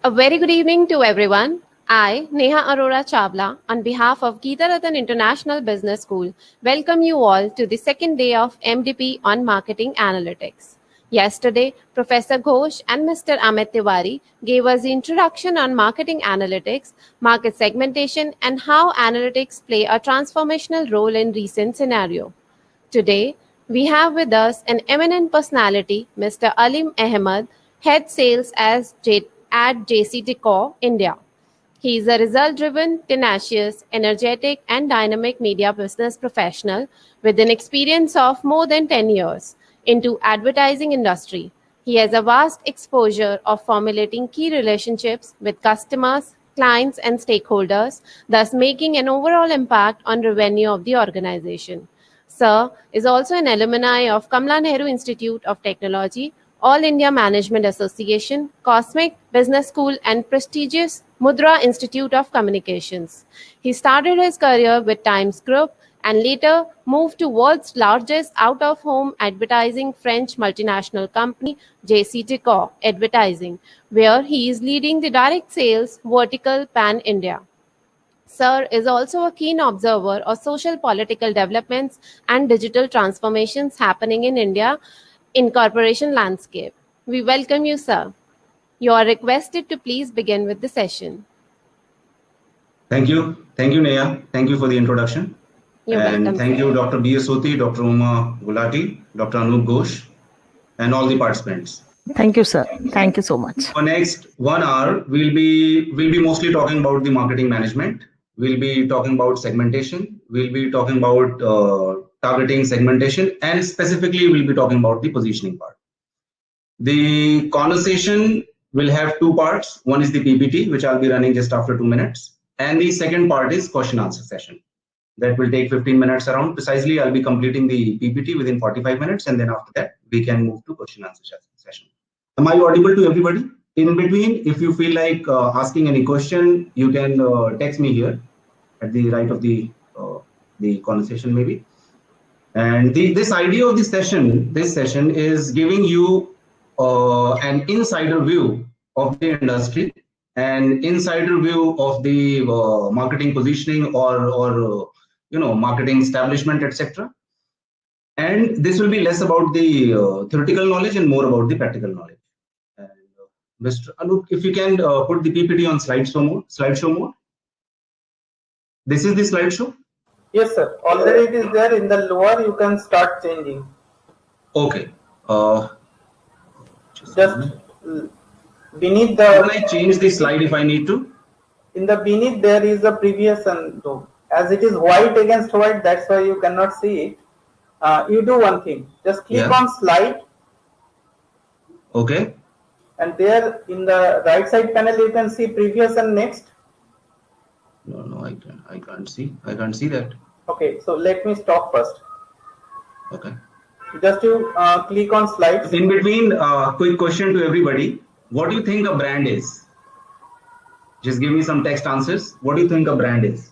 A very good evening to everyone. I, Neha Arora Chawla, on behalf of Geeta Ratan International Business School, welcome you all to the second day of MDP on Marketing Analytics. Yesterday, Professor Ghosh and Mr. Amit Tiwari gave us the introduction on marketing analytics, market segmentation, and how analytics play a transformational role in recent scenario. Today, we have with us an eminent personality, Mr. Alim Ahmed, head sales at JC Decor, India. He is a result driven, tenacious, energetic, and dynamic media business professional with an experience of more than 10 years into advertising industry. He has a vast exposure of formulating key relationships with customers, clients, and stakeholders, thus making an overall impact on revenue of the organization. Sir is also an alumni of Kamala Nehru Institute of Technology, All India Management Association, Cosmic Business School, and prestigious Mudra Institute of Communications. He started his career with Times Group and later moved to world's largest out-of-home advertising French multinational company, JC Decor Advertising, where he is leading the direct sales vertical pan-India. Sir is also a keen observer of social political developments and digital transformations happening in India in corporation landscape. We welcome you, sir. You are requested to please begin with the session. Thank you. Thank you, Neha. Thank you for the introduction. You're welcome. Thank you, Dr. B. S. Soti, Dr. Uma Gulati, Dr. Anup Ghosh, and all the participants. Thank you, sir. Thank you so much. For next 1 hour, we'll be mostly talking about the marketing management. We'll be talking about segmentation. We'll be talking about targeting segmentation, and specifically we'll be talking about the positioning part. The conversation will have two parts. One is the PPT, which I'll be running just after 2 minutes. And the second part is question answer session. That will take 15 minutes around. Precisely, I'll be completing the PPT within 45 minutes. And then after that, we can move to question answer session. Am I audible to everybody? In between, if you feel like asking any question, you can text me here at the right of the conversation maybe. And this idea of this session is giving you an insider view of the industry, an insider view of the marketing positioning or marketing establishment, etc. And this will be less about the theoretical knowledge and more about the practical knowledge. And Mr. Anup, if you can put the PPT on slideshow mode. This is the slideshow. Yes, sir. Already it is there in the lower. You can start changing. Okay. Just beneath the. Can I change the slide if I need to? In the beneath there is a previous and as it is white against white, that's why you cannot see it. You do one thing. Just click on slide. Okay. And there in the right side panel you can see previous and next. No, I can't see. I can't see that. Okay, so let me stop first. Okay. Just to click on slides. In between, quick question to everybody. What do you think a brand is? Just give me some text answers. What do you think a brand is?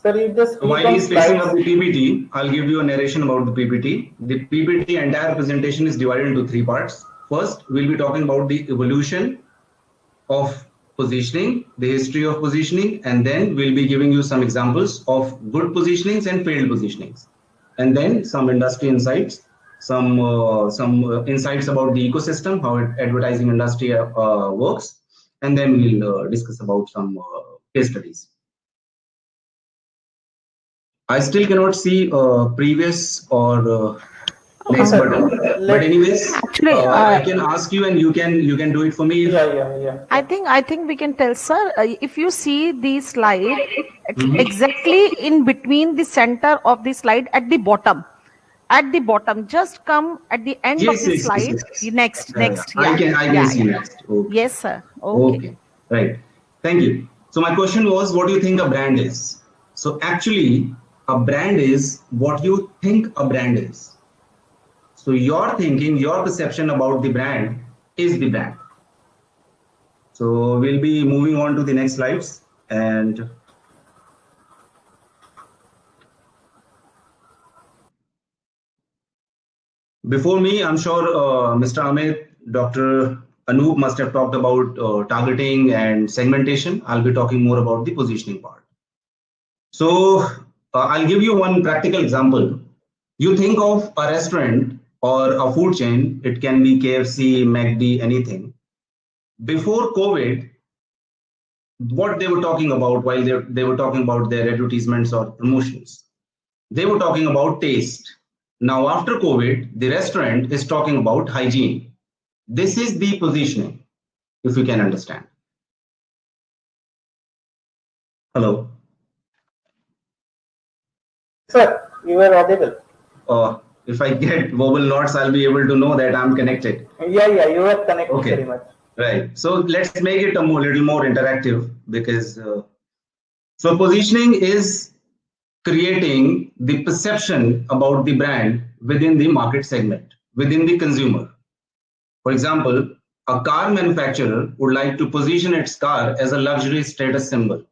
Sir, you just while he's fixing up the PPT, I'll give you a narration about the PPT. The PPT entire presentation is divided into 3 parts. First, we'll be talking about the evolution of positioning, the history of positioning, and then we'll be giving you some examples of good positionings and failed positionings. And then some industry insights, some insights about the ecosystem, how advertising industry works, and then we'll discuss about some case studies. I still cannot see previous or next button. But anyways, actually, I can ask you, and you can do it for me. Yeah. I think we can tell, sir. If you see the slide, exactly in between the center of the slide at the bottom, just come at the end of the slide. Next. I can see next. Okay. Yes, sir. Okay. Right. Thank you. So my question was, what do you think a brand is? So actually, a brand is what you think a brand is. So your thinking, your perception about the brand is the brand. So we'll be moving on to the next slides. And Before me, I'm sure Mr. Amit, Dr. Anoop must have talked about targeting and segmentation. I'll be talking more about the positioning part. So I'll give you one practical example. You think of a restaurant or a food chain, it can be KFC, McD, anything. Before COVID, what they were talking about while they were talking about their advertisements or promotions, they were talking about taste. Now, after COVID, the restaurant is talking about hygiene. This is the positioning, if you can understand. Hello. Sir, you are audible. If I get verbal nods, I'll be able to know that I'm connected. Yeah, you are connected Okay. very much. Right. So let's make it a little more interactive because so positioning is creating the perception about the brand within the market segment, within the consumer. For example, a car manufacturer would like to position its car as a luxury status symbol,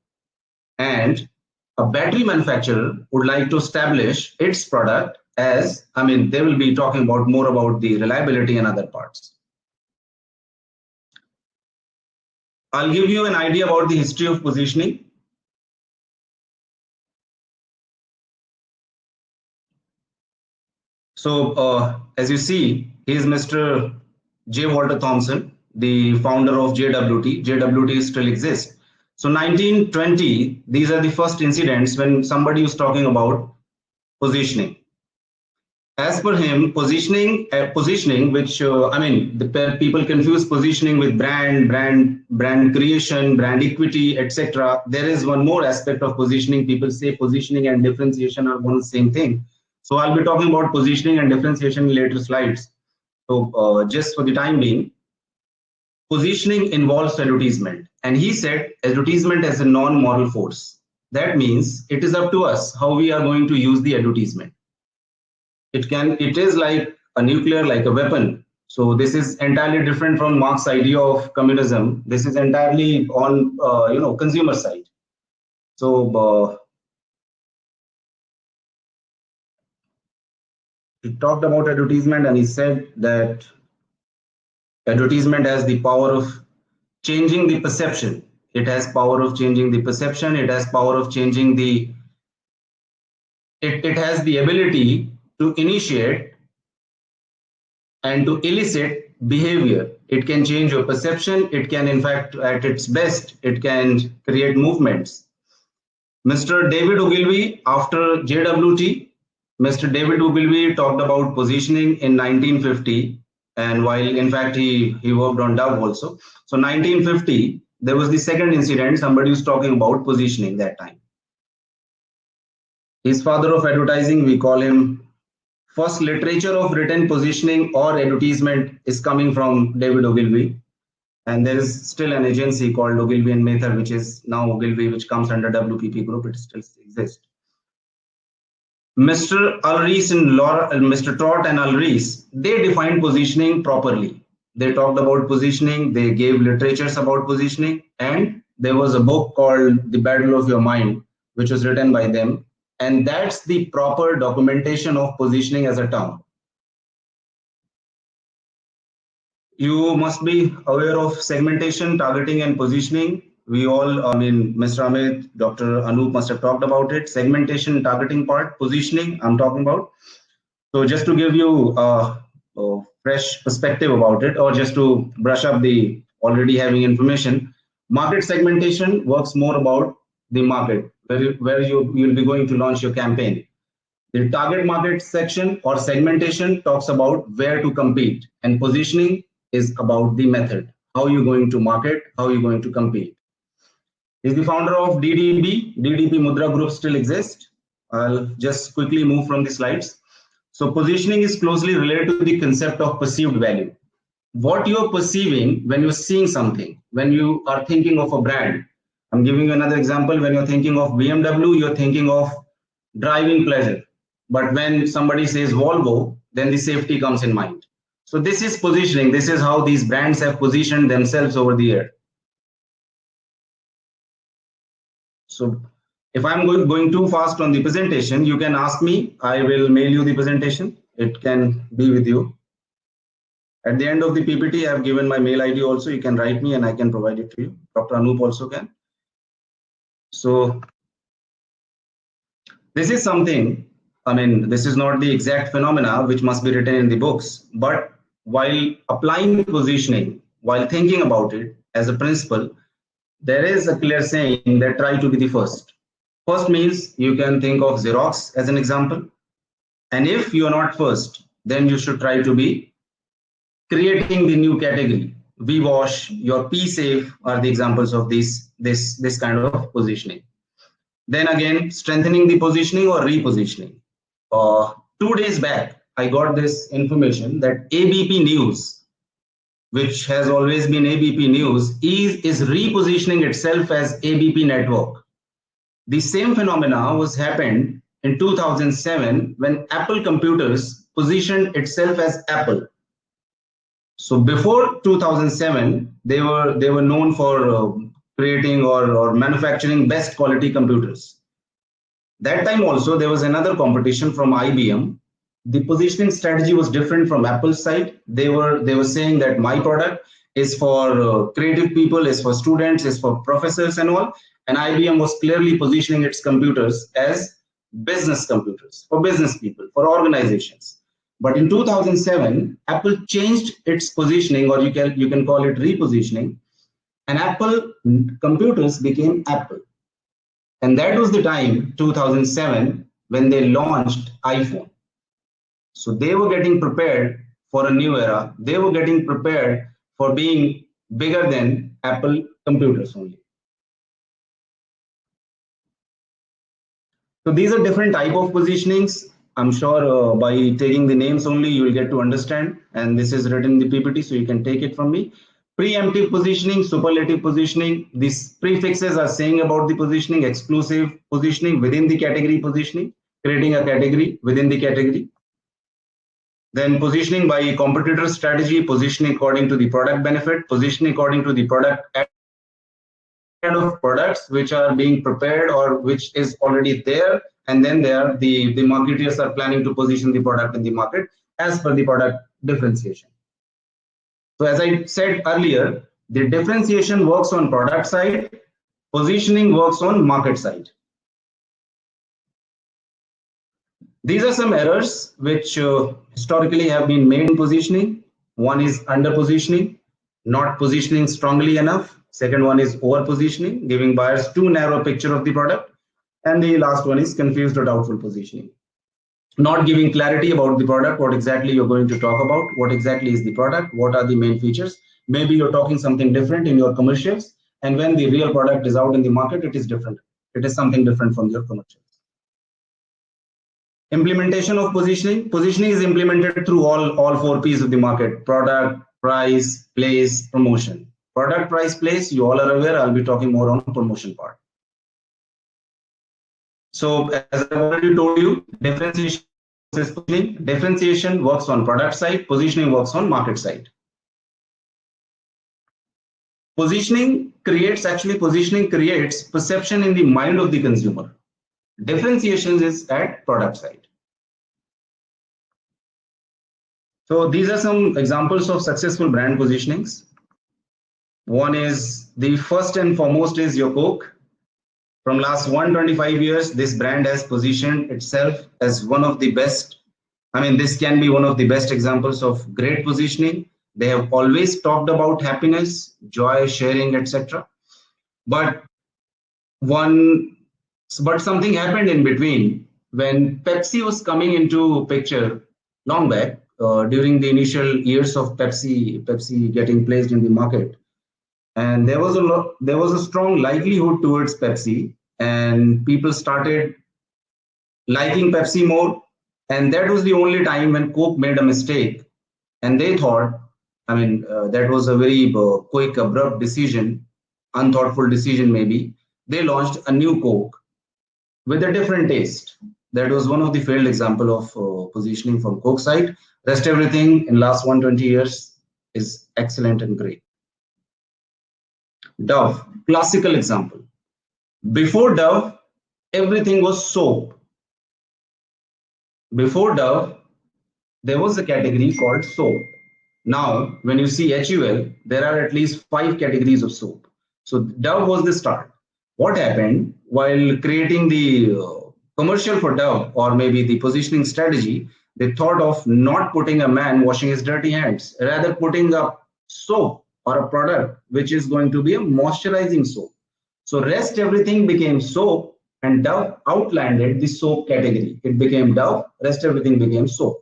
and a battery manufacturer would like to establish its product as, they will be talking about more about the reliability and other parts. I'll give you an idea about the history of positioning. So as you see, he is Mr. J. Walter Thompson, the founder of JWT. JWT still exists. So 1920, these are the first incidents when somebody was talking about positioning. As per him, positioning, which the people confuse positioning with brand creation, brand equity, etc. There is one more aspect of positioning. People say positioning and differentiation are one and the same thing. So I'll be talking about positioning and differentiation in later slides. So just for the time being, positioning involves advertisement, and he said advertisement as a non-moral force. That means it is up to us how we are going to use the advertisement. It is like a nuclear, like a weapon. So this is entirely different from Marx's idea of communism. This is entirely on consumer side. So he talked about advertisement, and he said that advertisement has the power of changing the perception. It has power of changing the perception. It has power of changing the. It has the ability to initiate and to elicit behavior. It can change your perception. It can, in fact, at its best, it can create movements. Mr. David Ogilvy, after JWT, Mr. David Ogilvy talked about positioning in 1950, and while in fact he worked on Dove also. So 1950, there was the second incident. Somebody was talking about positioning that time. His father of advertising, we call him. First literature of written positioning or advertisement is coming from David Ogilvy. And there is still an agency called Ogilvy and Mather, which is now Ogilvy, which comes under WPP Group. It still exists. Mr. Ulrich and Mr. Trott and Ulrich, they defined positioning properly. They talked about positioning. They gave literatures about positioning. And there was a book called The Battle of Your Mind, which was written by them. And that's the proper documentation of positioning as a term. You must be aware of segmentation, targeting, and positioning. We all, Mr. Amit, Dr. Anoop must have talked about it. Segmentation, targeting part, positioning, I'm talking about. So just to give you a fresh perspective about it, or just to brush up the already having information, market segmentation works more about the market, where you'll be going to launch your campaign. The target market section or segmentation talks about where to compete, and positioning is about the method. How you're going to market, how you're going to compete. He's the founder of DDB. DDB Mudra Group still exists. I'll just quickly move from the slides. So positioning is closely related to the concept of perceived value. What you're perceiving when you're seeing something, when you are thinking of a brand. I'm giving you another example. When you're thinking of BMW, you're thinking of driving pleasure. But when somebody says Volvo, then the safety comes in mind. So this is positioning. This is how these brands have positioned themselves over the year. So if I'm going too fast on the presentation, you can ask me. I will mail you the presentation. it can be with you. At the end of the PPT, I have given my mail ID also. You can write me and I can provide it to you. Dr. Anup also can. So this is something, I mean, this is not the exact phenomena which must be written in the books, but while applying positioning, while thinking about it as a principle, there is a clear saying that try to be the first. First means you can think of Xerox as an example. And if you are not first, then you should try to be creating the new category. VWash, your PSafe are the examples of this kind of positioning. Then again, strengthening the positioning or repositioning. 2 days back, I got this information that ABP News, which has always been ABP News, is repositioning itself as ABP Network. The same phenomena was happened in 2007 when Apple Computers positioned itself as Apple. So before 2007, they were known for creating or manufacturing best quality computers. That time also there was another competition from IBM. The positioning strategy was different from Apple's side. They were saying that my product is for creative people, is for students, is for professors and all. And IBM was clearly positioning its computers as business computers for business people, for organizations. But in 2007, Apple changed its positioning, or you can call it repositioning, and Apple computers became Apple. And that was the time, 2007, when they launched iPhone. So they were getting prepared for a new era. They were getting prepared for being bigger than Apple computers only. So these are different type of positionings. I'm sure by taking the names only, you will get to understand. And this is written in the PPT, so you can take it from me. Preemptive positioning, superlative positioning. These prefixes are saying about the positioning. Exclusive positioning, within the category positioning, creating a category within the category. Then positioning by competitor strategy, positioning according to the product benefit, positioning according to the product kind of products which are being prepared or which is already there, and then there the marketeers are planning to position the product in the market as per the product differentiation. So as I said earlier, the differentiation works on product side, positioning works on market side. These are some errors which historically have been made in positioning. One is under positioning, not positioning strongly enough. Second one is over positioning, giving buyers too narrow a picture of the product. And the last one is confused or doubtful positioning. Not giving clarity about the product, what exactly you're going to talk about, what exactly is the product, what are the main features. Maybe you're talking something different in your commercials, and when the real product is out in the market, it is different. It is something different from your commercials. Implementation of positioning. Positioning is implemented through all 4 P's of the market: product, price, place, promotion. Product, price, place, you all are aware. I'll be talking more on the promotion part. So as I've already told you, differentiation works on product side, positioning works on market side. Positioning creates perception in the mind of the consumer. Differentiation is at product side. So these are some examples of successful brand positionings. One is, the first and foremost is your Coke. From last 125 years, this brand has positioned itself as one of the best. I mean, this can be one of the best examples of great positioning. They have always talked about happiness, joy, sharing, etc. But something happened in between when Pepsi was coming into picture long back, during the initial years of Pepsi getting placed in the market. And there was a strong livelihood towards Pepsi, and people started liking Pepsi more. And that was the only time when Coke made a mistake, and they thought, I mean, that was a very quick, abrupt decision, unthoughtful decision maybe. They launched a new Coke with a different taste. That was one of the failed example of positioning from Coke side. Rest everything in last 120 years is excellent and great. Dove, classical example. Before Dove, everything was soap. Before Dove, there was a category called soap. Now, when you see HUL, there are at least 5 categories of soap. So Dove was the start. What happened while creating the commercial for Dove, or maybe the positioning strategy, they thought of not putting a man washing his dirty hands, rather putting a soap or a product which is going to be a moisturizing soap. So rest everything became soap, and Dove outlanded the soap category. It became Dove, rest everything became soap.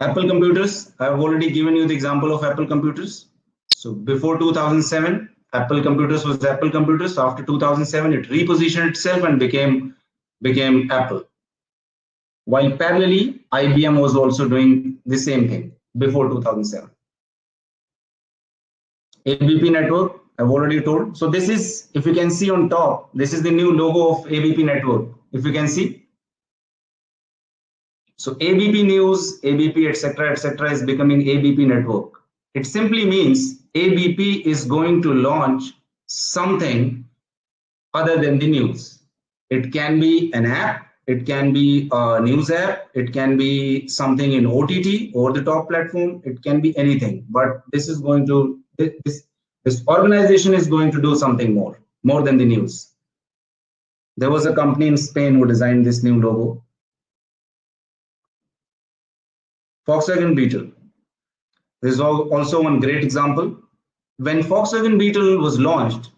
Apple computers, I've already given you the example of Apple computers. So before 2007, Apple computers was Apple computers. So after 2007, it repositioned itself and became Apple. While parallelly, IBM was also doing the same thing before 2007. ABP network, I've already told. So this is, if you can see on top, this is the new logo of ABP network. If you can see. So ABP News, ABP, etc., is becoming ABP network. It simply means ABP is going to launch something other than the news. It can be an app, it can be a news app, it can be something in OTT, over the top platform, it can be anything. But this is going to, this organization is going to do something more than the news. There was a company in Spain who designed this new logo. Volkswagen Beetle. This is also one great example. When Volkswagen Beetle was launched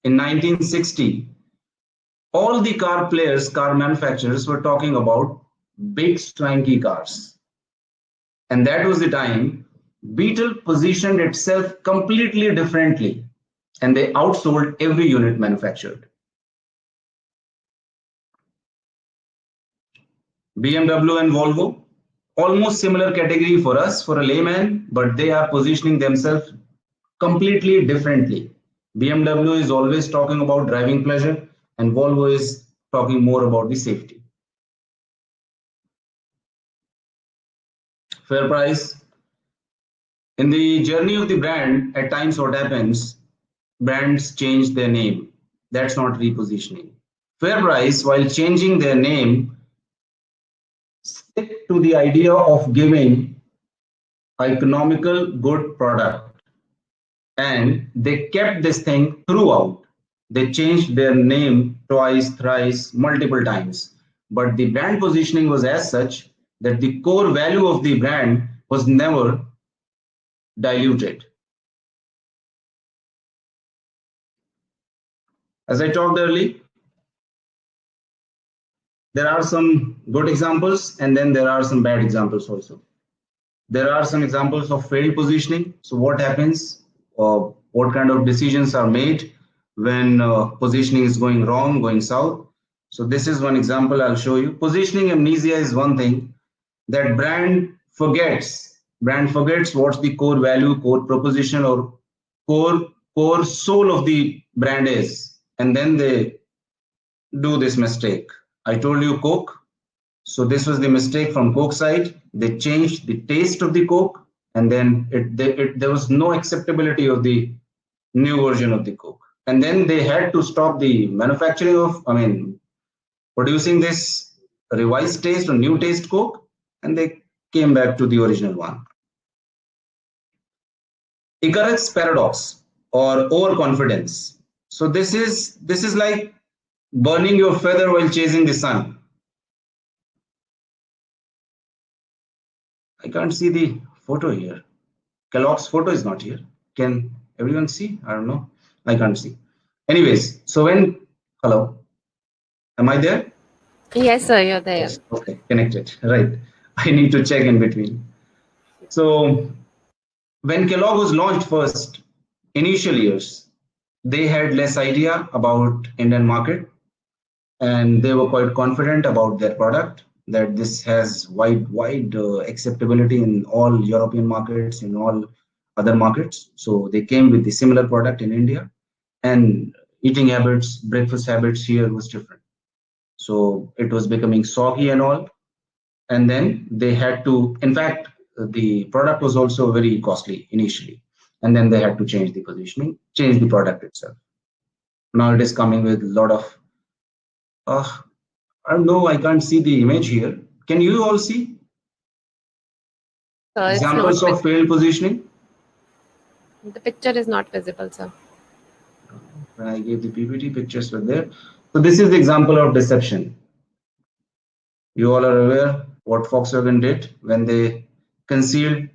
in 1960, all the car players, car manufacturers were talking about big swanky cars. And that was the time Beetle positioned itself completely differently, and they outsold every unit manufactured. BMW and Volvo, almost similar category for us, for a layman, but they are positioning themselves completely differently. BMW is always talking about driving pleasure, and Volvo is talking more about the safety. Fair price. In the journey of the brand, at times what happens, brands change their name. That's not repositioning. Fair price, while changing their name, stick to the idea of giving economical good product, and they kept this thing throughout. They changed their name twice, thrice, multiple times, but the brand positioning was as such that the core value of the brand was never diluted. As I talked earlier, there are some good examples and then there are some bad examples also. There are some examples of failed positioning. So what happens, what kind of decisions are made when positioning is going wrong, going south. So this is one example I'll show you. Positioning amnesia is one thing that brand forgets what's the core value, core proposition, or core soul of the brand is, and then they do this mistake. I told you Coke. So this was the mistake from Coke side. They changed the taste of the Coke, and then there was no acceptability of the new version of the Coke. And then they had to stop the manufacturing of, producing this revised taste or new taste Coke, and they came back to the original one. Icarus paradox or overconfidence. So this is like burning your feather while chasing the sun. I can't see the photo here. Kellogg's photo is not here. Can everyone see? I don't know. I can't see. Anyways, so hello, am I there? Yes, sir, you're there. Yes. Okay, connected. Right. I need to check in between. So when Kellogg was launched first, initial years, they had less idea about Indian market, and they were quite confident about their product, that this has wide acceptability in all European markets, in all other markets. So they came with the similar product in India, and eating habits, breakfast habits here was different. So it was becoming soggy and all. And then they had to, in fact, the product was also very costly initially. And then they had to change the positioning, change the product itself. Now it is coming with a lot of No, I can't see the image here. Can you all see Sir, it's not examples of failed positioning? the picture is not visible, sir. When I gave the PPT, pictures were there. So this is the example of deception. You all are aware what Volkswagen did when they concealed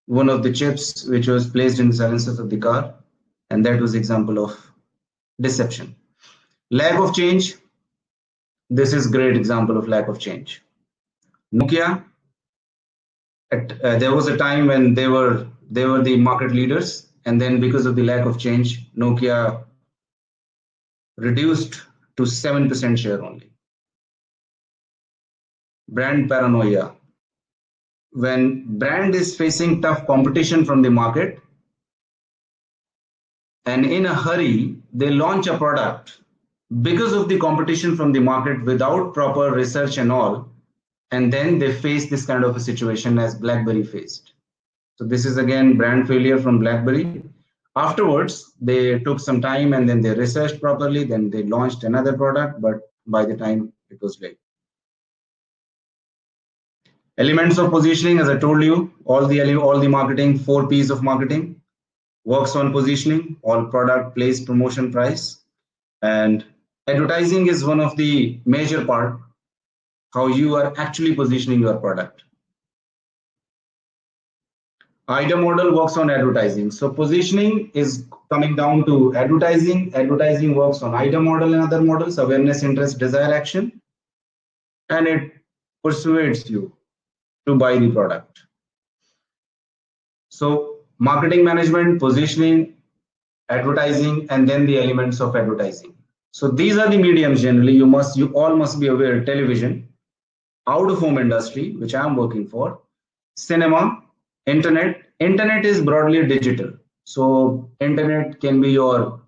one of the chips which was placed in the silencers of the car, and that was example of deception. Lack of change. This is great example of lack of change. Nokia. There was a time when they were the market leaders, and then because of the lack of change, Nokia reduced to 7% share only. Brand paranoia. When brand is facing tough competition from the market, and in a hurry, they launch a product because of the competition from the market without proper research and all, and then they face this kind of a situation as BlackBerry faced. So this is again brand failure from BlackBerry. Afterwards, they took some time and then they researched properly, then they launched another product, but by the time it was late. Elements of positioning, as I told you, all the marketing, 4 P's of marketing, works on positioning, all product, place, promotion, price, and advertising is one of the major part, how you are actually positioning your product. IDA model works on advertising. So positioning is coming down to advertising. Advertising works on IDA model and other models, awareness, interest, desire, action, and it persuades you to buy the product. So marketing management, positioning, advertising, and then the elements of advertising. So these are the mediums generally. You all must be aware: television, out of home industry, which I am working for, cinema, internet. Internet is broadly digital. So internet can be your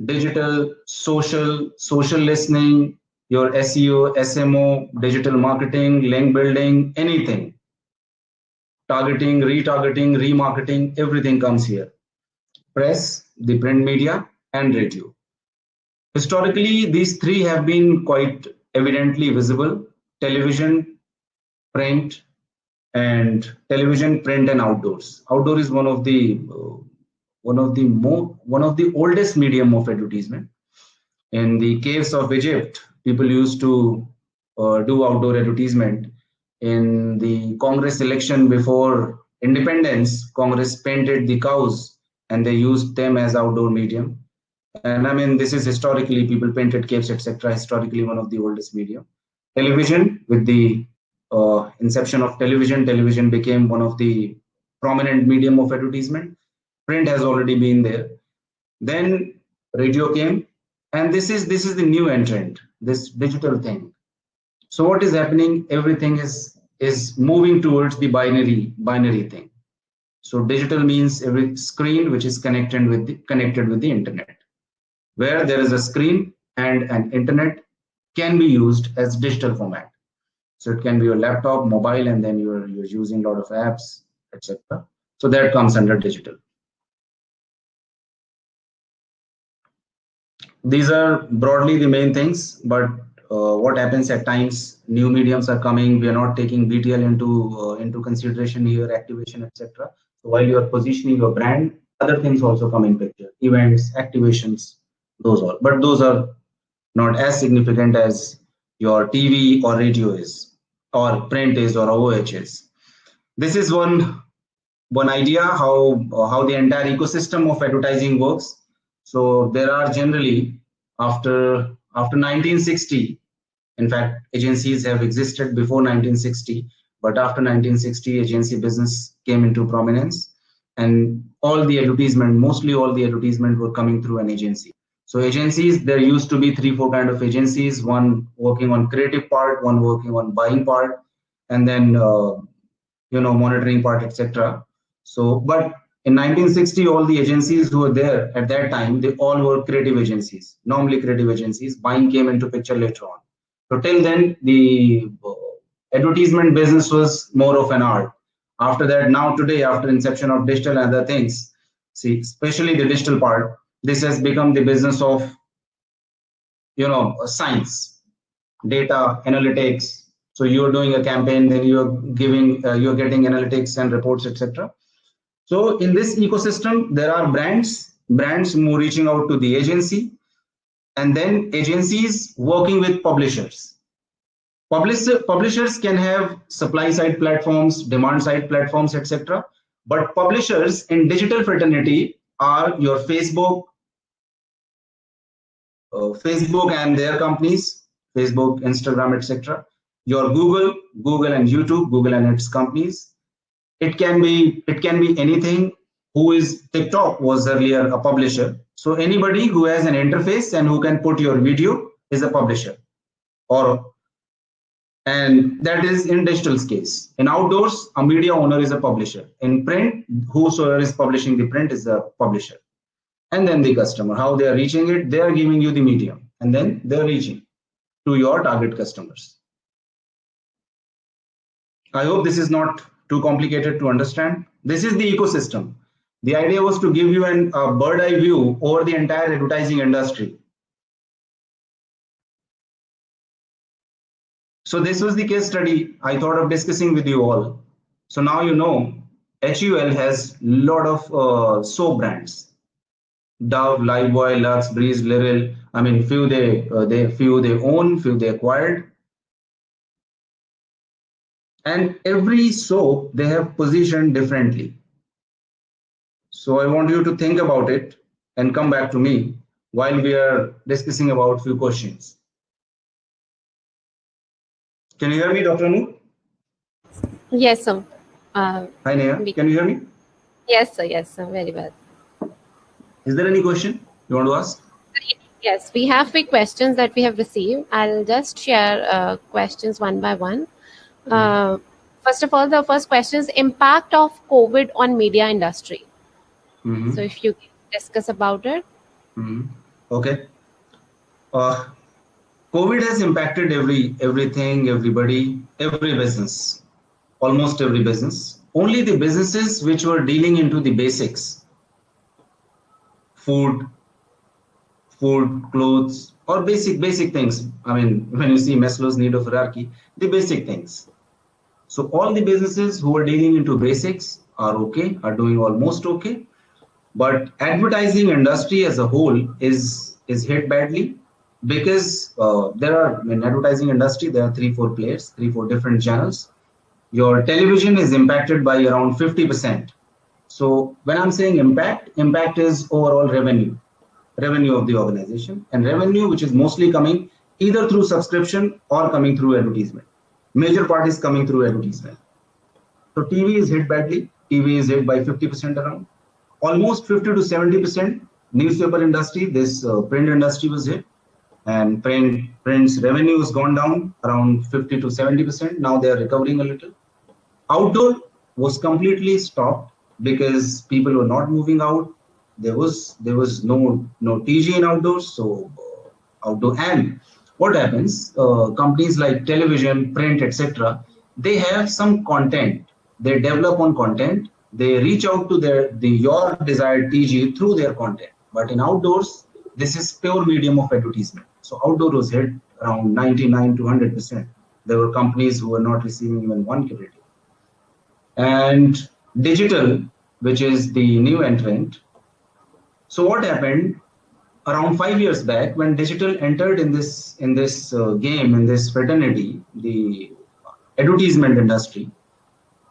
digital, social listening, your SEO, SMO, digital marketing, link building, anything. Targeting, retargeting, remarketing, everything comes here. Press, the print media, and radio. Historically, these three have been quite evidently visible: television, print, and television, print, and outdoors. Outdoor is one of the oldest medium of advertisement. In the caves of Egypt, people used to do outdoor advertisement. In the Congress election before independence, Congress painted the cows and they used them as outdoor medium. And I mean, this is historically, people painted caves, etc. Historically, one of the oldest medium. Television, with the inception of television became one of the prominent medium of advertisement. Print has already been there. Then radio came, and this is the new entrant, this digital thing. So what is happening? Everything is moving towards the binary thing. So digital means every screen which is connected with the internet. Where there is a screen and an internet can be used as digital format. So it can be your laptop, mobile, and then you're using a lot of apps, etc. So that comes under digital. These are broadly the main things, but what happens at times, new mediums are coming. We are not taking BTL into consideration here, activation, etc. So while you are positioning your brand, other things also come in picture: events, activations, those all. But those are not as significant as your TV or radio is, or print is, or OOH is. This is one idea how the entire ecosystem of advertising works. So there are generally after 1960, in fact, agencies have existed before 1960, but after 1960, agency business came into prominence, and mostly all the advertisement were coming through an agency. So agencies, there used to be 3-4 kind of agencies, one working on creative part, one working on buying part, and then monitoring part, etc. So, but in 1960, all the agencies who were there at that time, they all were creative agencies, normally creative agencies. Buying came into picture later on. So till then, the advertisement business was more of an art. After that, now today, after inception of digital and other things, see, especially the digital part, this has become the business of science, data, analytics. So you're doing a campaign, then you're getting analytics and reports, etc. So in this ecosystem, there are brands more reaching out to the agency, and then agencies working with publishers. Publishers can have supply side platforms, demand side platforms, etc. But publishers in digital fraternity are your Facebook and their companies, Facebook, Instagram, etc. Your Google and YouTube, Google and its companies. It can be anything. TikTok was earlier a publisher. So anybody who has an interface and who can put your video is a publisher, and that is in digital's case. In outdoors, a media owner is a publisher. In print, whosoever is publishing the print is a publisher. And then the customer, how they are reaching it, they are giving you the medium, and then they're reaching to your target customers. I hope this is not too complicated to understand. This is the ecosystem. The idea was to give you a bird eye view over the entire advertising industry. So this was the case study I thought of discussing with you all. So now you know HUL has a lot of soap brands. Dove, Lifebuoy, Lux, Breeze, Liril. I mean, few they own, few they acquired. And every soap they have positioned differently. So I want you to think about it and come back to me while we are discussing about few questions. Can you hear me, Dr. Anu? Yes, sir. Hi, Neha. Can you hear me? Yes, sir. Very well. Is there any question you want to ask? Yes, we have few questions that we have received. I'll just share questions one by one. First of all, the first question is impact of COVID on media industry. So if you discuss about it. Okay. COVID has impacted everything, everybody, every business, almost every business. Only the businesses which were dealing into the basics, food, clothes, or basic things. I mean, when you see Maslow's need of hierarchy, the basic things. So all the businesses who are dealing into basics are okay, are doing almost okay. But advertising industry as a whole is hit badly because in advertising industry, there are 3-4 players, 3-4 different channels. Your television is impacted by around 50%. So when I'm saying impact is overall revenue of the organization, and revenue which is mostly coming either through subscription or coming through advertisement. Major part is coming through advertisement. So TV is hit badly. TV is hit by 50% around. Almost 50 to 70%. Newspaper industry, this print industry was hit, and print's revenue has gone down around 50 to 70%. Now they are recovering a little. Outdoor was completely stopped because people were not moving out. There was no TG in outdoors, so outdoor. And what happens? Companies like television, print, etc. They have some content. They develop on content. They reach out to your desired TG through their content. But in outdoors, this is pure medium of advertisement. So outdoor was hit around 99 to 100%. There were companies who were not receiving even 1 credit. And digital, which is the new entrant. So what happened around 5 years back when digital entered in this game, in this fraternity, the advertisement industry?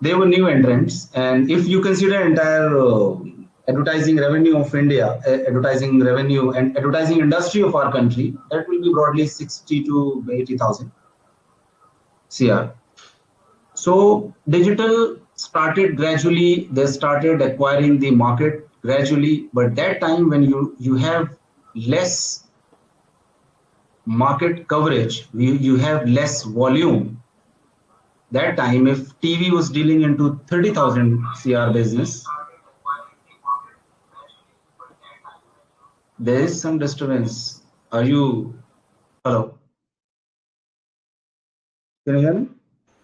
They were new entrants, and if you consider entire advertising revenue of India, advertising revenue and advertising industry of our country, that will be broadly 60 to 80,000 CR. So digital started gradually, they started acquiring the market gradually, but that time when you have less market coverage, you have less volume. That time, if TV was dealing into 30,000 CR business, there is some disturbance. Hello? Can you hear me?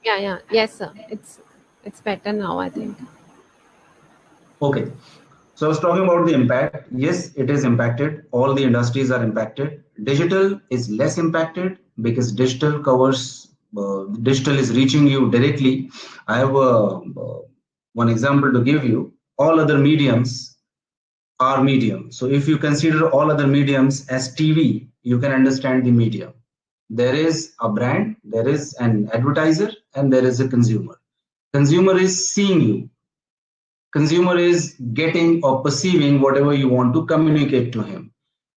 Yeah. Yes, sir. It's better now, I think. Okay. So I was talking about the impact. Yes, it is impacted. All the industries are impacted. Digital is less impacted because digital is reaching you directly. I have one example to give you. All other mediums are medium. So if you consider all other mediums as TV, you can understand the medium. There is a brand, there is an advertiser, and there is a consumer. Consumer is seeing you. Consumer is getting or perceiving whatever you want to communicate to him.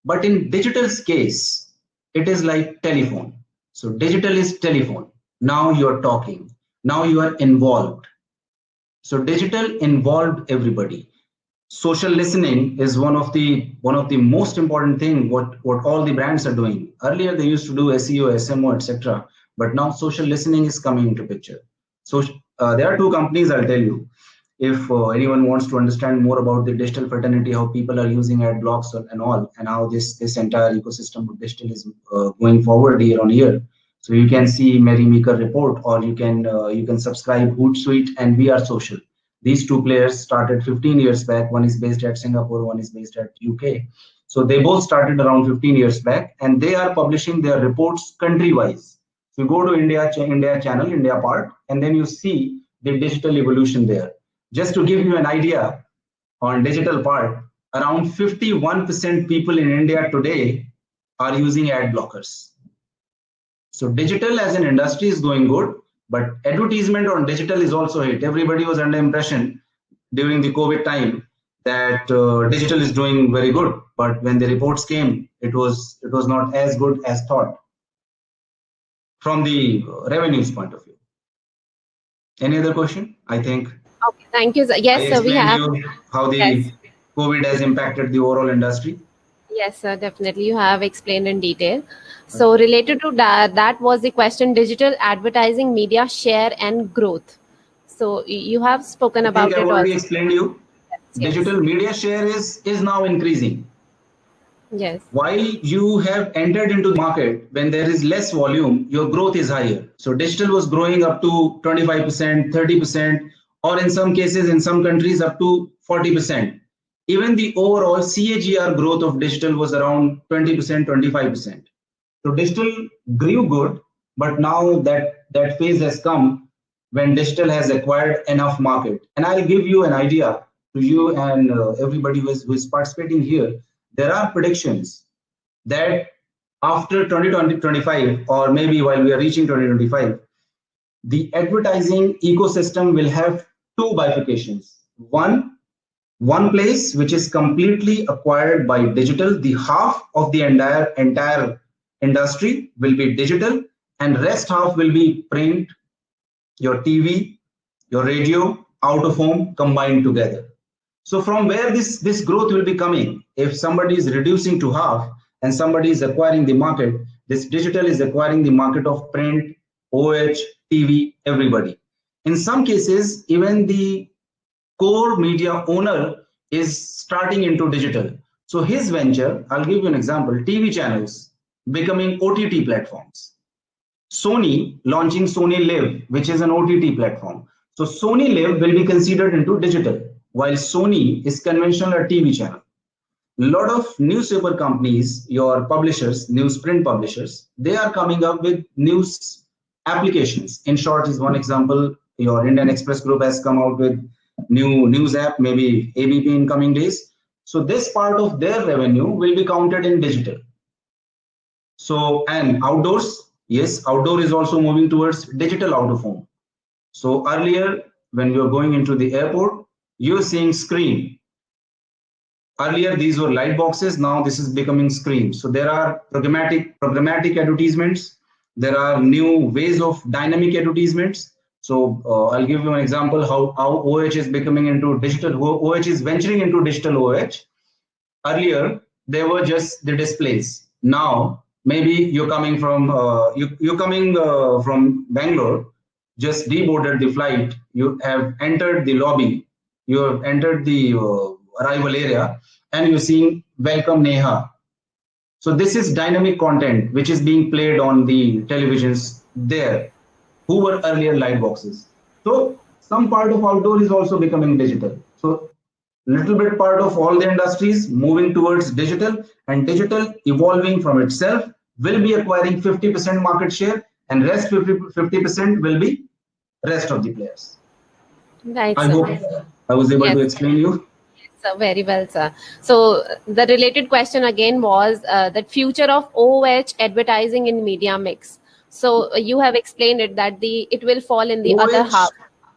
But in digital's case, it is like telephone. So digital is telephone. Now you're talking. Now you are involved. So digital involved everybody. Social listening is one of the most important thing what all the brands are doing. Earlier they used to do SEO, SMO, etc. But now social listening is coming into picture. So there are two companies I'll tell you. If anyone wants to understand more about the digital fraternity, how people are using ad blocks and all, and how this entire ecosystem of digital is going forward year on year. So you can see Mary Meeker report, or you can subscribe Hootsuite and We Are Social. These two players started 15 years back. One is based at Singapore, one is based at UK. So they both started around 15 years back, and they are publishing their reports country-wise. So you go to India channel, India part, and then you see the digital evolution there. Just to give you an idea on digital part, around 51% people in India today are using ad blockers. So digital as an industry is going good, but advertisement on digital is also hit. Everybody was under impression during the COVID time that digital is doing very good, but when the reports came, it was not as good as thought from the revenues point of view. Any other question? I think. Okay, thank you, sir. Yes, sir, we have. You how the COVID has impacted the overall industry. Yes, sir, definitely. You have explained in detail. So related to that was the question: digital advertising, media share, and growth. So you have spoken about it. I've already explained you. Yes. Digital media share is now increasing. Yes. While you have entered into the market when there is less volume, your growth is higher. So digital was growing up to 25%, 30%, or in some cases, in some countries, up to 40%. Even the overall CAGR growth of digital was around 20%, 25%. So digital grew good, but now that phase has come when digital has acquired enough market. And I'll give you an idea to you and everybody who is participating here. There are predictions that after 2025, or maybe while we are reaching 2025, the advertising ecosystem will have two bifurcations. One place which is completely acquired by digital, the half of the entire industry will be digital, and rest half will be print, your TV, your radio, out of home combined together. So from where this growth will be coming, if somebody is reducing to half and somebody is acquiring the market, this digital is acquiring the market of print, OH, TV, everybody. In some cases, even the core media owner is starting into digital. So his venture, I'll give you an example, TV channels becoming OTT platforms. Sony launching Sony Live, which is an OTT platform. So Sony Live will be considered into digital, while Sony is conventional or TV channel. A lot of newspaper companies, your publishers, newsprint publishers, they are coming up with news applications. In short is one example. Your Indian Express Group has come out with new news app, maybe ABP in coming days. So this part of their revenue will be counted in digital. So, and outdoors, yes, outdoor is also moving towards digital out of home. So earlier, when you're going into the airport, you're seeing screen. Earlier, these were light boxes. Now this is becoming screen. So there are programmatic advertisements. There are new ways of dynamic advertisements. So I'll give you an example how OH is becoming into digital. OH is venturing into digital OH. Earlier, they were just the displays. Now, maybe you're coming from from Bangalore, just deboarded the flight. You have entered the lobby. You have entered the arrival area, and you're seeing "Welcome Neha." So this is dynamic content which is being played on the televisions there, who were earlier light boxes. So some part of outdoor is also becoming digital. So little bit part of all the industries moving towards digital, and digital evolving from itself will be acquiring 50% market share, and rest 50% will be rest of the players. Right, I sir. hope I was able Yes. to explain you. Sir, very well, sir. So the related question again was the future of OOH advertising in media mix. So you have explained it that it will fall in the other half.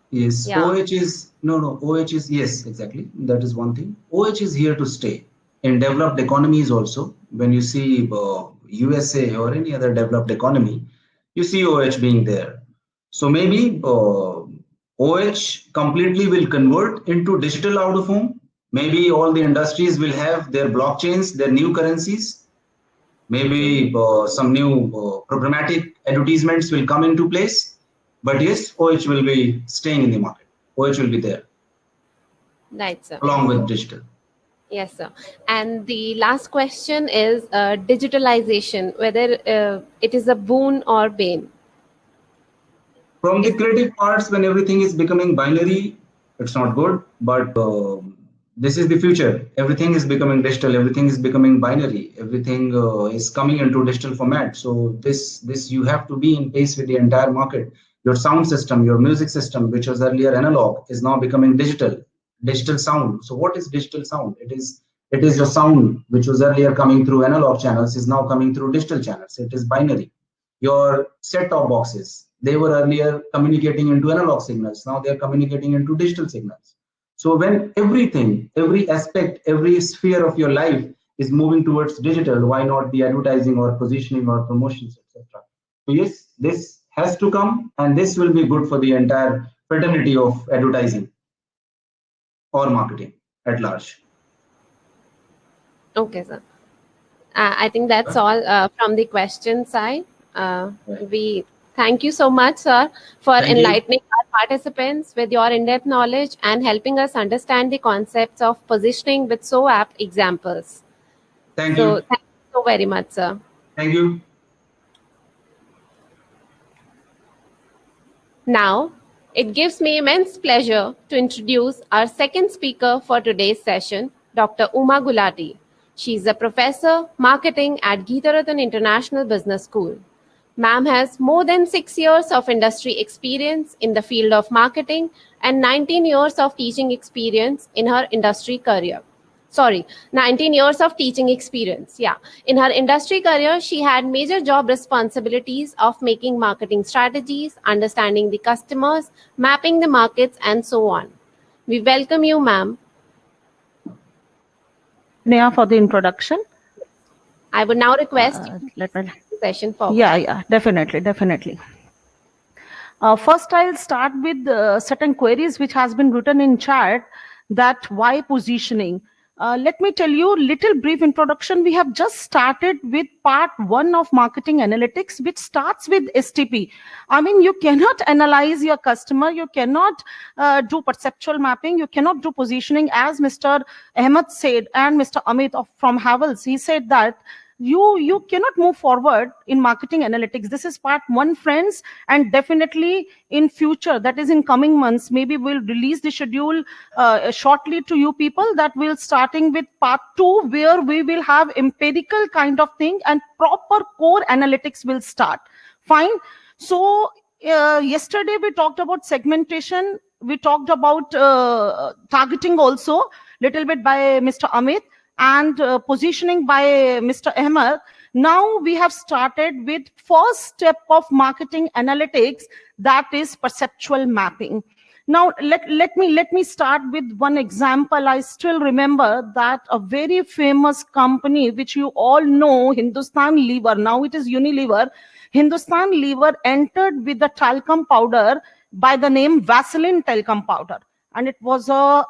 Yes, Yeah. OH is OH is, yes, exactly. That is one thing. OH is here to stay in developed economies also. When you see USA or any other developed economy, you see OH being there. So maybe OH completely will convert into digital out of home. Maybe all the industries will have their blockchains, their new currencies. Maybe some new programmatic advertisements will come into place. But yes, OH will be staying in the market. OH will be there. Right, sir. Along with digital. Yes, sir. And the last question is digitalization, whether it is a boon or bane. From the creative parts, when everything is becoming binary, it's not good. But this is the future. Everything is becoming digital. Everything is becoming binary. Everything is coming into digital format. So this you have to be in pace with the entire market. Your sound system, your music system, which was earlier analog, is now becoming digital sound. So what is digital sound? It is your sound, which was earlier coming through analog channels, is now coming through digital channels. It is binary. Your set-top boxes, they were earlier communicating into analog signals. Now they're communicating into digital signals. So when everything, every aspect, every sphere of your life is moving towards digital, why not the advertising or positioning or promotions, etc. So yes, this has to come, and this will be good for the entire fraternity of advertising or marketing at large. Okay, sir. I think that's all from the question side. We thank you so much, sir, for enlightening our participants with your in-depth knowledge and helping us understand the concepts of positioning with so apt examples. Thank you. Thank you so very much, sir. Thank you. Now, it gives me immense pleasure to introduce our second speaker for today's session, Dr. Uma Gulati. She is a professor marketing at Geetarathan International Business School. Ma'am has more than 6 years of industry experience in the field of marketing and 19 years of teaching experience in her industry career. 19 years of teaching experience. Yeah. In her industry career, she had major job responsibilities of making marketing strategies, understanding the customers, mapping the markets, and so on. We welcome you, ma'am. Neha, for the introduction. I would now request session forward. Yeah, definitely. First, I'll start with certain queries which has been written in chat, that why positioning. Let me tell you a little brief introduction. We have just started with part 1 of marketing analytics, which starts with STP. I mean, you cannot analyze your customer. You cannot do perceptual mapping. You cannot do positioning, as Mr. Ahmed said, and Mr. Amit from Havels. He said that you cannot move forward in marketing analytics. This is part 1, friends, and definitely in future, that is in coming months, maybe we'll release the schedule shortly to you people, that we'll starting with part 2, where we will have empirical kind of thing and proper core analytics will start. Fine. So yesterday we talked about segmentation. We talked about targeting also, little bit by Mr. Amit, and positioning by Mr. Ahmed. Now we have started with first step of marketing analytics, that is perceptual mapping. Now let me start with one example. I still remember that a very famous company which you all know, Hindustan Lever, now it is Unilever. Hindustan Lever entered with the talcum powder by the name Vaseline talcum powder, and it was a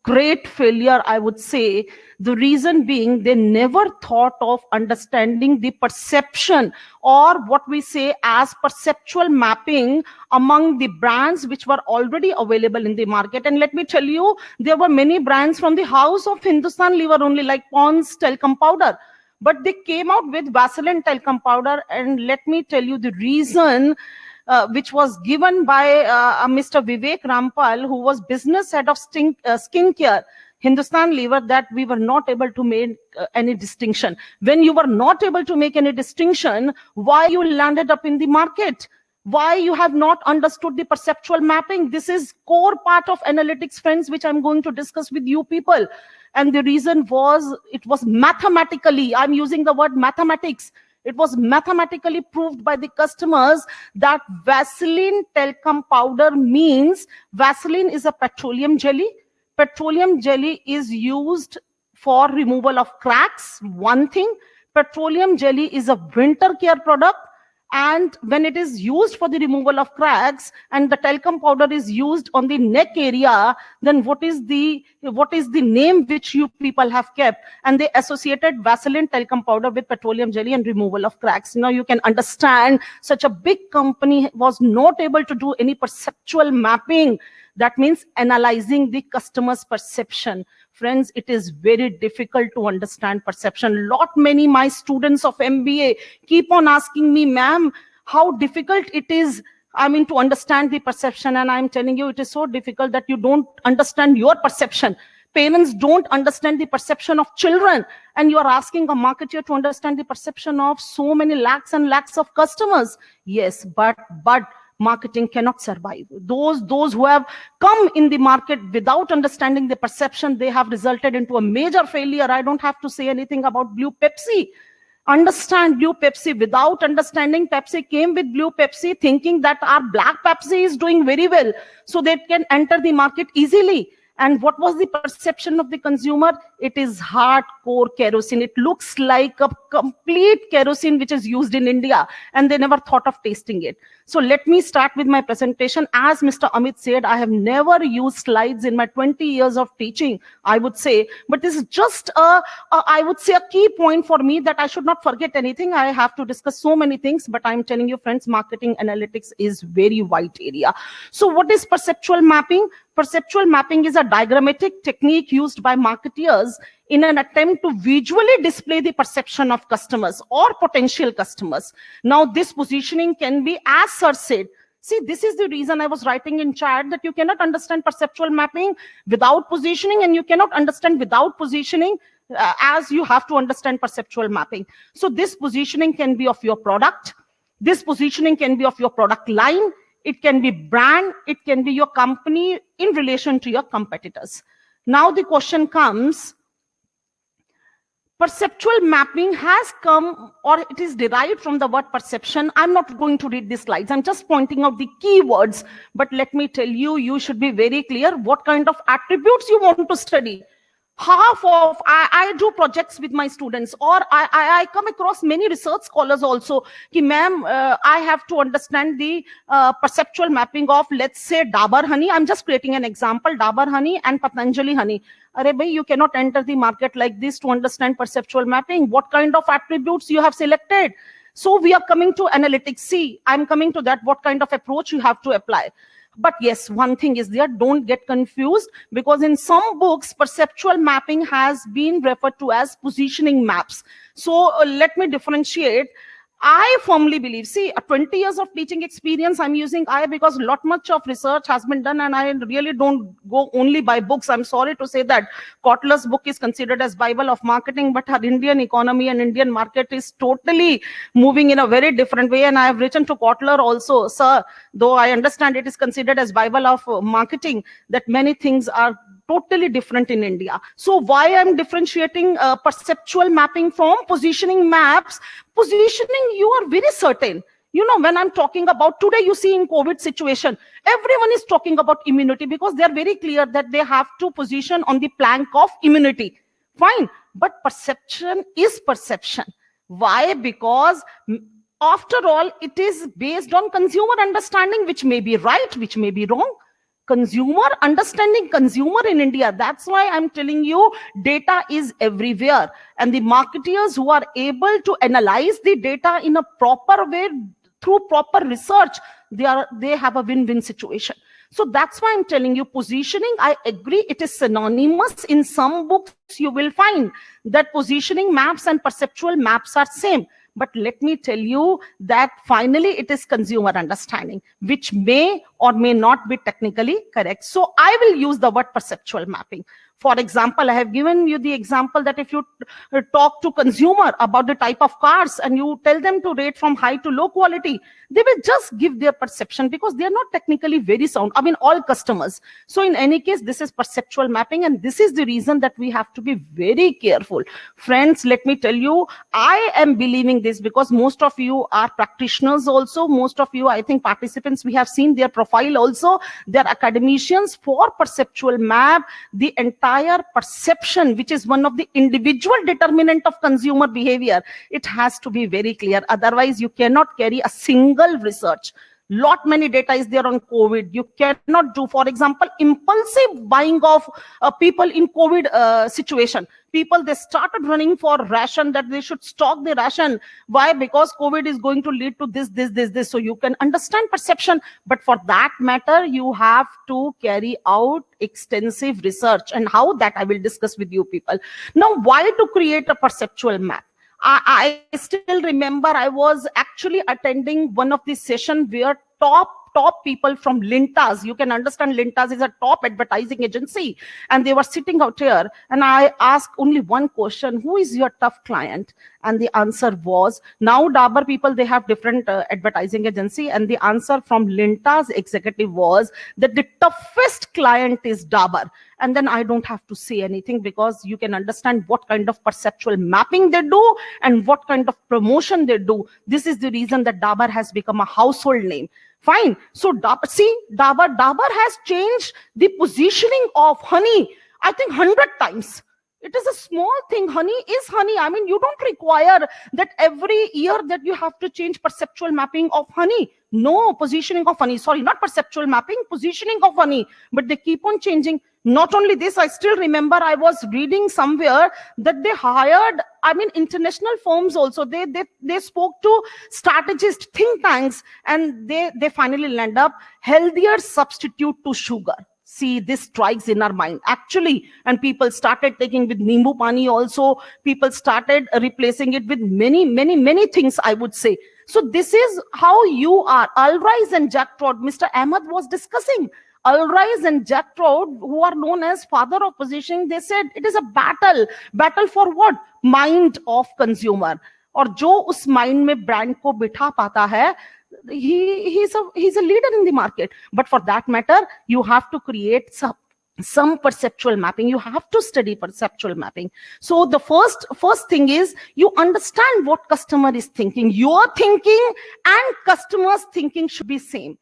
great failure, I would say. The reason being, they never thought of understanding the perception, or what we say as perceptual mapping, among the brands which were already available in the market. And let me tell you, there were many brands from the house of Hindustan Lever only, like Pond's talcum powder, but they came out with Vaseline talcum powder. And let me tell you the reason. which was given by Mr. Vivek Rampal, who was business head of skincare, Hindustan Lever, that we were not able to make any distinction. When you were not able to make any distinction, why you landed up in the market? Why you have not understood the perceptual mapping? This is core part of analytics, friends, which I'm going to discuss with you people. And the reason was, it was mathematically, I'm using the word mathematics, it was mathematically proved by the customers that Vaseline talcum powder means Vaseline is a petroleum jelly. Petroleum jelly is used for removal of cracks, one thing. Petroleum jelly is a winter care product. And when it is used for the removal of cracks and the talcum powder is used on the neck area, then what is the name which you people have kept? And they associated Vaseline talcum powder with petroleum jelly and removal of cracks. Now you can understand such a big company was not able to do any perceptual mapping. That means analyzing the customer's perception. Friends, it is very difficult to understand perception. Many my students of MBA keep on asking me, ma'am, how difficult it is, to understand the perception. And I'm telling you, it is so difficult that you don't understand your perception. Parents don't understand the perception of children. And you are asking a marketer to understand the perception of so many lakhs and lakhs of customers. Yes, but marketing cannot survive. Those who have come in the market without understanding the perception, they have resulted into a major failure. I don't have to say anything about Blue Pepsi. Understand Blue Pepsi. Without understanding, Pepsi came with Blue Pepsi thinking that our black Pepsi is doing very well, so they can enter the market easily. And what was the perception of the consumer? It is hardcore kerosene. It looks like a complete kerosene which is used in India, and they never thought of tasting it. So let me start with my presentation. As Mr. Amit said, I have never used slides in my 20 years of teaching, I would say, but this is just I would say a key point for me that I should not forget anything. I have to discuss so many things, but I'm telling you, friends, marketing analytics is very wide area. So what is perceptual mapping? Perceptual mapping is a diagrammatic technique used by marketeers in an attempt to visually display the perception of customers or potential customers. Now, this positioning can be, as Sir said, see, this is the reason I was writing in chat that you cannot understand perceptual mapping without positioning, and you cannot understand without positioning as you have to understand perceptual mapping. So this positioning can be of your product. This positioning can be of your product line. It can be brand, it can be your company in relation to your competitors. Now the question comes, perceptual mapping has come, or it is derived from the word perception. I'm not going to read the slides. I'm just pointing out the keywords. But let me tell you, you should be very clear what kind of attributes you want to study. I do projects with my students, or I come across many research scholars also. Ki, ma'am, I have to understand the perceptual mapping of, let's say, Dabur honey. I'm just creating an example, Dabur honey and Patanjali honey. Arey bhai, you cannot enter the market like this to understand perceptual mapping. What kind of attributes you have selected? So we are coming to analytics. See, I'm coming to that, what kind of approach you have to apply. But yes, one thing is there, don't get confused, because in some books, perceptual mapping has been referred to as positioning maps. So let me differentiate. I firmly believe, see, 20 years of teaching experience, I'm using I because much of research has been done, and I really don't go only by books. I'm sorry to say that Kotler's book is considered as Bible of marketing, but our Indian economy and Indian market is totally moving in a very different way. And I have written to Kotler also, sir, though I understand it is considered as Bible of marketing, that many things are totally different in India. So why I'm differentiating perceptual mapping from positioning maps? Positioning, you are very certain. You know, when I'm talking about today, you see in COVID situation, everyone is talking about immunity because they're very clear that they have to position on the plank of immunity. Fine. But perception is perception. Why? Because after all, it is based on consumer understanding, which may be right, which may be wrong. Consumer understanding consumer in India. That's why I'm telling you, data is everywhere. And the marketeers who are able to analyze the data in a proper way through proper research, they have a win-win situation. So that's why I'm telling you, positioning, I agree, it is synonymous. In some books, you will find that positioning maps and perceptual maps are same. But let me tell you that finally it is consumer understanding, which may or may not be technically correct. So I will use the word perceptual mapping. For example, I have given you the example that if you talk to consumer about the type of cars and you tell them to rate from high to low quality, they will just give their perception because they are not technically very sound. I mean, all customers. So in any case, this is perceptual mapping, and this is the reason that we have to be very careful. Friends, let me tell you, I am believing this because most of you are practitioners also. Most of you, I think, participants, we have seen their profile also. They are academicians. For perceptual map, the entire perception, which is one of the individual determinant of consumer behavior, it has to be very clear. Otherwise, you cannot carry a single research. Lot many data is there on COVID. You cannot do, for example, impulsive buying of people in COVID situation. People, they started running for ration, that they should stock the ration. Why? Because COVID is going to lead to this. So you can understand perception. But for that matter, you have to carry out extensive research. And how, that I will discuss with you people. Now, why to create a perceptual map? I still remember I was actually attending one of the sessions where top people from Lintas, you can understand Lintas is a top advertising agency, and they were sitting out here, and I asked only one question: who is your tough client? And the answer was, now Dabur people, they have different advertising agency, and the answer from Lintas executive was that the toughest client is Dabur. And then I don't have to say anything, because you can understand what kind of perceptual mapping they do and what kind of promotion they do. This is the reason that Dabur has become a household name. Fine. So Dabur has changed the positioning of honey, I think 100 times. It is a small thing. Honey is honey. I mean, you don't require that every year that you have to change perceptual mapping of honey. No, positioning of honey. Sorry, not perceptual mapping, positioning of honey. But they keep on changing. Not only this, I still remember I was reading somewhere that they hired, I mean, international firms also. They spoke to strategists, think tanks, and they finally land up healthier substitute to sugar. See, this strikes in our mind actually, and people started taking with Nimbu Pani also. People started replacing it with many things, I would say. So this is how you are. Alrise and Jack Trout, Mr. Ahmed was discussing. Alrise and Jack Trout, who are known as father of positioning, they said it is a battle for what? Mind of consumer. और जो उस mind में brand को बिठा पाता है, he's a leader in the market. But for that matter, you have to create some perceptual mapping. You have to study perceptual mapping. So the first thing is you understand what customer is thinking. Your thinking and customer's thinking should be same.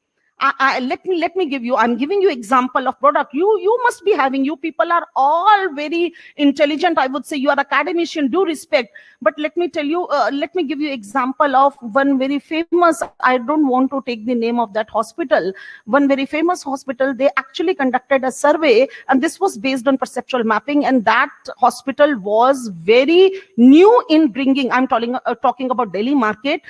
Let me give you, I'm giving you example of product. You must be having, you people are all very intelligent. I would say you are academician, due respect. But let me tell you, let me give you example of one very famous, I don't want to take the name of that hospital. One very famous hospital, they actually conducted a survey, and this was based on perceptual mapping. And that hospital was very new in bringing, I'm talking about Delhi market.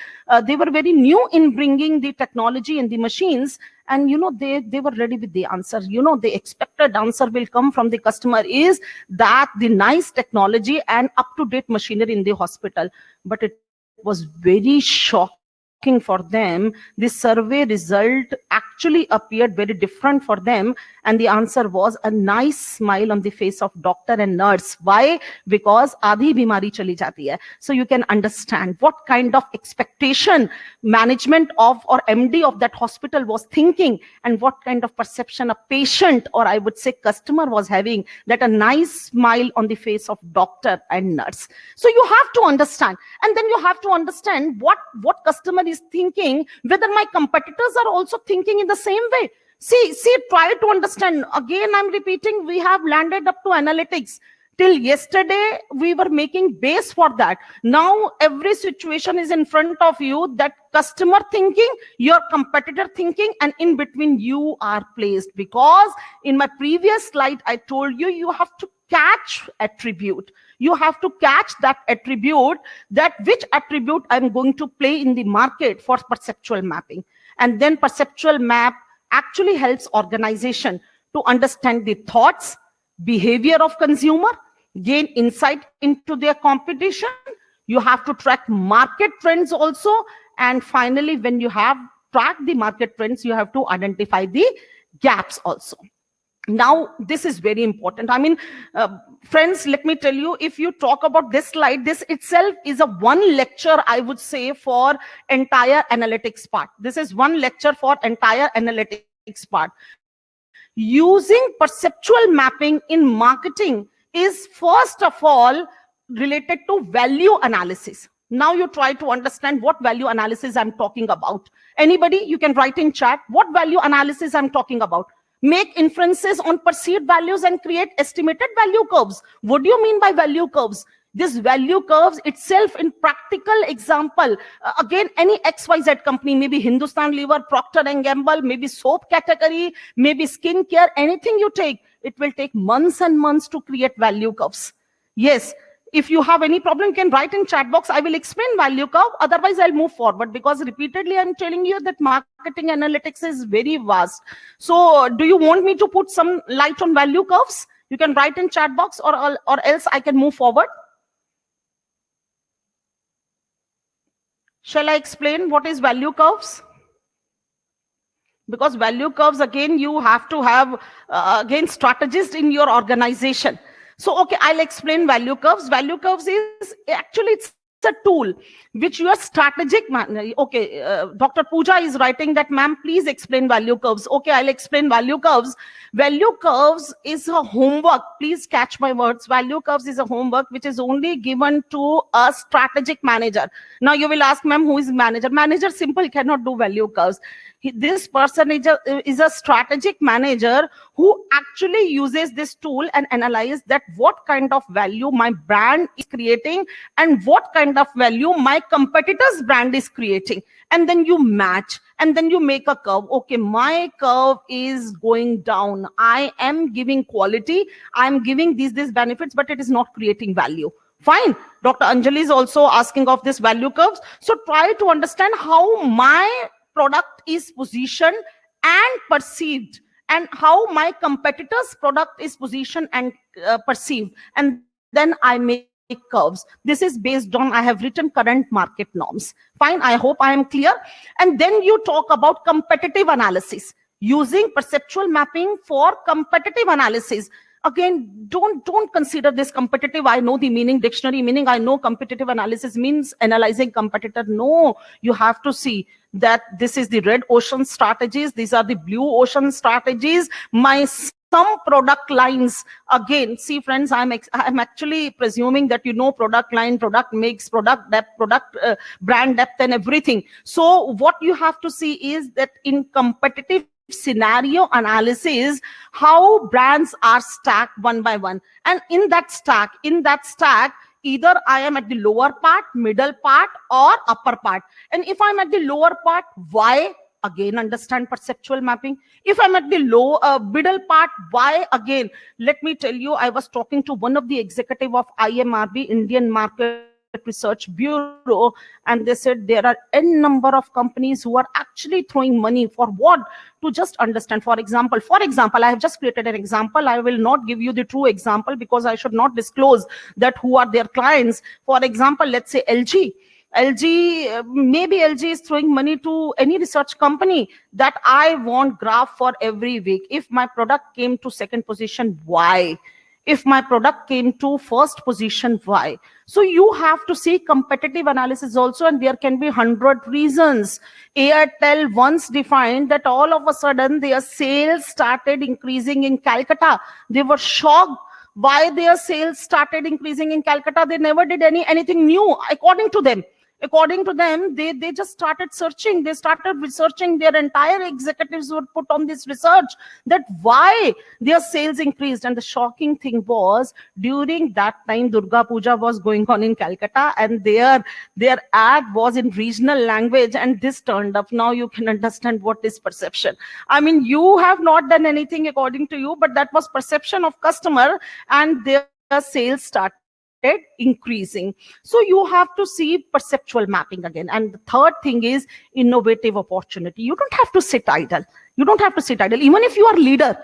They were very new in bringing the technology and the machines. And they were ready with the answer. The expected answer will come from the customer is that the nice technology and up-to-date machinery in the hospital. But it was very shocking for them. The survey result actually appeared very different for them, and the answer was a nice smile on the face of doctor and nurse. Why? Because आधी बीमारी चली जाती है. So you can understand what kind of expectation management of or MD of that hospital was thinking, and what kind of perception a patient, or I would say customer, was having, that a nice smile on the face of doctor and nurse. So you have to understand, and then you have to understand what customer is thinking, whether my competitors are also thinking in the same way. See, try to understand. Again, I'm repeating, we have landed up to analytics. Till yesterday, we were making base for that. Now, every situation is in front of you, that customer thinking, your competitor thinking, and in between you are placed. Because in my previous slide, I told you, you have to catch attribute. You have to catch that attribute, that which attribute I'm going to play in the market for perceptual mapping. And then perceptual map actually helps organization to understand the thoughts, behavior of consumer, gain insight into their competition, You have to track market trends also. And finally, when you have tracked the market trends, you have to identify the gaps also. Now, this is very important. I mean, friends, let me tell you, if you talk about this slide, this itself is a one lecture, I would say, for entire analytics part. This is one lecture for entire analytics part. Using perceptual mapping in marketing is first of all related to value analysis. Now you try to understand what value analysis I'm talking about. Anybody, you can write in chat what value analysis I'm talking about. Make inferences on perceived values and create estimated value curves. What do you mean by value curves? This value curves itself in practical example, again, any XYZ company, maybe Hindustan Lever, Procter & Gamble, maybe soap category, maybe skincare, anything you take, it will take months and months to create value curves. Yes, if you have any problem, you can write in chat box. I will explain value curve. Otherwise, I'll move forward because repeatedly I'm telling you that marketing analytics is very vast. So do you want me to put some light on value curves? You can write in chat box or else I can move forward. Shall I explain what is value curves? Because value curves, again, you have to have, again, strategists in your organization. So, okay, I'll explain value curves. Value curves is actually, it's a tool which your strategic man. Okay, Dr. Pooja is writing that, ma'am, please explain value curves. Okay, I'll explain value curves. Value curves is a homework. Please catch my words. Value curves is a homework which is only given to a strategic manager. Now you will ask, ma'am, who is manager? Manager simple cannot do value curves. This person is a strategic manager who actually uses this tool and analyze that what kind of value my brand is creating and what kind of value my competitor's brand is creating. And then you match and then you make a curve. Okay, my curve is going down. I am giving quality. I'm giving these benefits, but it is not creating value. Fine. Dr. Anjali is also asking of this value curves. So try to understand how my product is positioned and perceived and how my competitor's product is positioned and perceived. And then I make curves. This is based on, I have written current market norms. Fine. I hope I am clear. And then you talk about competitive analysis, using perceptual mapping for competitive analysis. Again, don't consider this competitive. I know the meaning, dictionary meaning. I know competitive analysis means analyzing competitor. No, you have to see that this is the red ocean strategies. These are the blue ocean strategies. Some product lines, again, see friends, I'm actually presuming that you know product line, product mix, product depth, product brand depth and everything. So what you have to see is that in competitive scenario analysis, how brands are stacked one by one. And in that stack, either I am at the lower part, middle part, or upper part. And if I'm at the lower part, why? Again, understand perceptual mapping. If I'm at the middle part, why? Again, let me tell you, I was talking to one of the executive of IMRB, Indian Market Research Bureau, and they said there are n number of companies who are actually throwing money for what? To just understand. For example, I have just created an example. I will not give you the true example because I should not disclose that who are their clients. For example, let's say LG, maybe LG is throwing money to any research company that I want graph for every week. If my product came to second position, why? If my product came to first position, why? So you have to see competitive analysis also, and there can be 100 reasons. Airtel once defined that all of a sudden their sales started increasing in Calcutta. They were shocked why their sales started increasing in Calcutta. They never did anything new, according to them. According to them, they just started searching. They started researching. Their entire executives were put on this research that why their sales increased. And the shocking thing was, during that time, Durga Puja was going on in Calcutta, and their ad was in regional language, and this turned up. Now you can understand what is perception. I mean, you have not done anything according to you, but that was perception of customer, and their sales started increasing. So you have to see perceptual mapping again. And the third thing is innovative opportunity. You don't have to sit idle. Even if you are leader,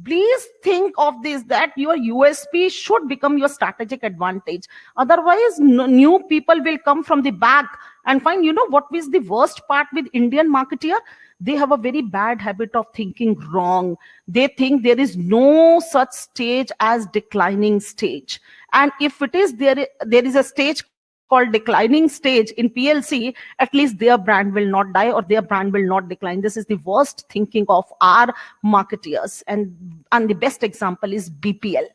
Please think of this, that your USP should become your strategic advantage. Otherwise, new people will come from the back and find, what is the worst part with Indian marketeer? They have a very bad habit of thinking wrong. They think there is no such stage as declining stage. And if it is, there is a stage called declining stage in PLC, at least their brand will not die or their brand will not decline. This is the worst thinking of our marketeers. And the best example is BPL.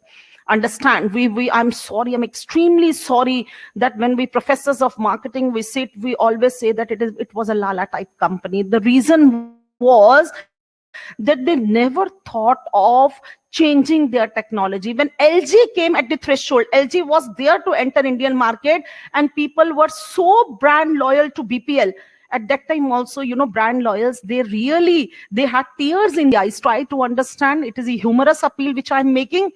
Understand, I'm sorry, I'm extremely sorry that when we professors of marketing, we always say that it was a Lala type company. The reason was that they never thought of changing their technology. When LG came at the threshold, LG was there to enter Indian market, and people were so brand loyal to BPL. At that time also, brand loyals, they had tears in the eyes. Try to understand, it is a humorous appeal which I'm making.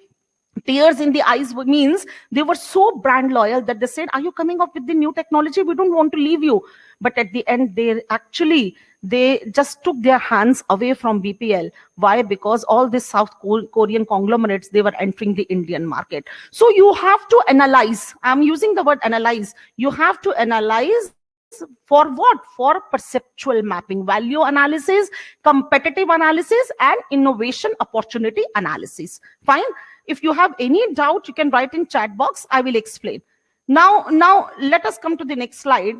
Tears in the eyes means they were so brand loyal that they said, are you coming up with the new technology? We don't want to leave you. But at the end, they just took their hands away from BPL. Why? Because all these South Korean conglomerates, they were entering the Indian market. So you have to analyze. I'm using the word analyze. You have to analyze for what? For perceptual mapping, value analysis, competitive analysis, and innovation opportunity analysis. Fine. If you have any doubt, you can write in chat box. I will explain. Now let us come to the next slide.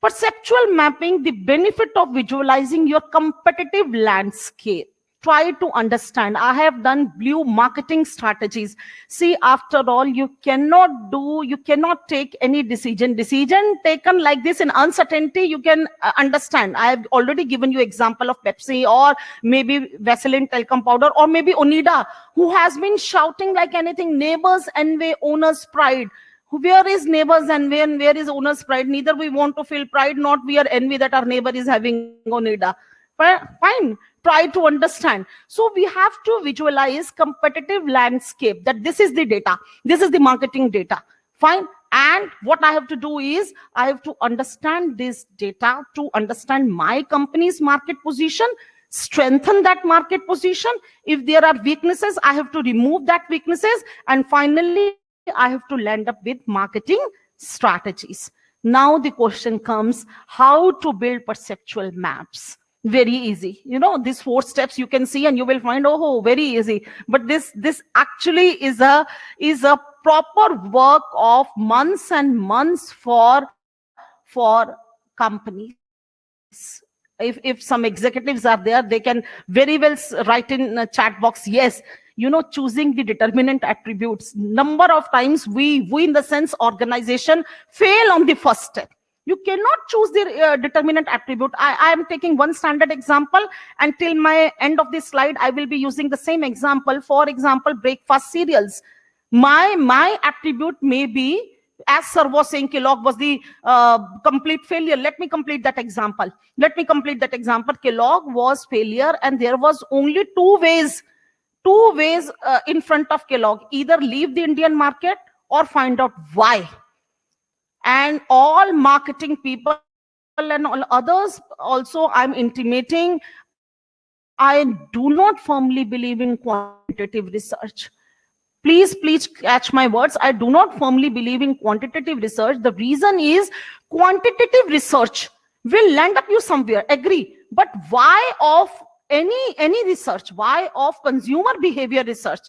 Perceptual mapping, the benefit of visualizing your competitive landscape. Try to understand. I have done blue marketing strategies. See, after all, you cannot take any decision taken like this in uncertainty. You can understand. I have already given you example of Pepsi, or maybe Vaseline talcum powder, or maybe Onida, who has been shouting like anything, neighbors envy, owner's pride. Where is neighbors envy and where is owner's pride? Neither we want to feel pride, not we are envy that our neighbor is having Onida. Fine. Try to understand. So we have to visualize competitive landscape, that this is the data. This is the marketing data. Fine. And what I have to do is I have to understand this data to understand my company's market position, strengthen that market position. If there are weaknesses, I have to remove that weaknesses. And finally, I have to land up with marketing strategies. Now the question comes, how to build perceptual maps? Very easy. These 4 steps you can see and you will find, oh, very easy. But this actually is a proper work of months and months for companies. If some executives are there, they can very well write in a chat box, yes, choosing the determinant attributes. Number of times we in the sense organization fail on the first step. You cannot choose the determinant attribute. I am taking one standard example, and till my end of this slide, I will be using the same example. For example, breakfast cereals. My attribute may be, as sir was saying, Kellogg was the complete failure. Let me complete that example. Kellogg was failure, and there was only two ways in front of Kellogg. Either leave the Indian market or find out why. And all marketing people and all others also, I'm intimating, I do not firmly believe in quantitative research. Please catch my words. I do not firmly believe in quantitative research. The reason is quantitative research will land up you somewhere, agree. But why of any research, why of consumer behavior research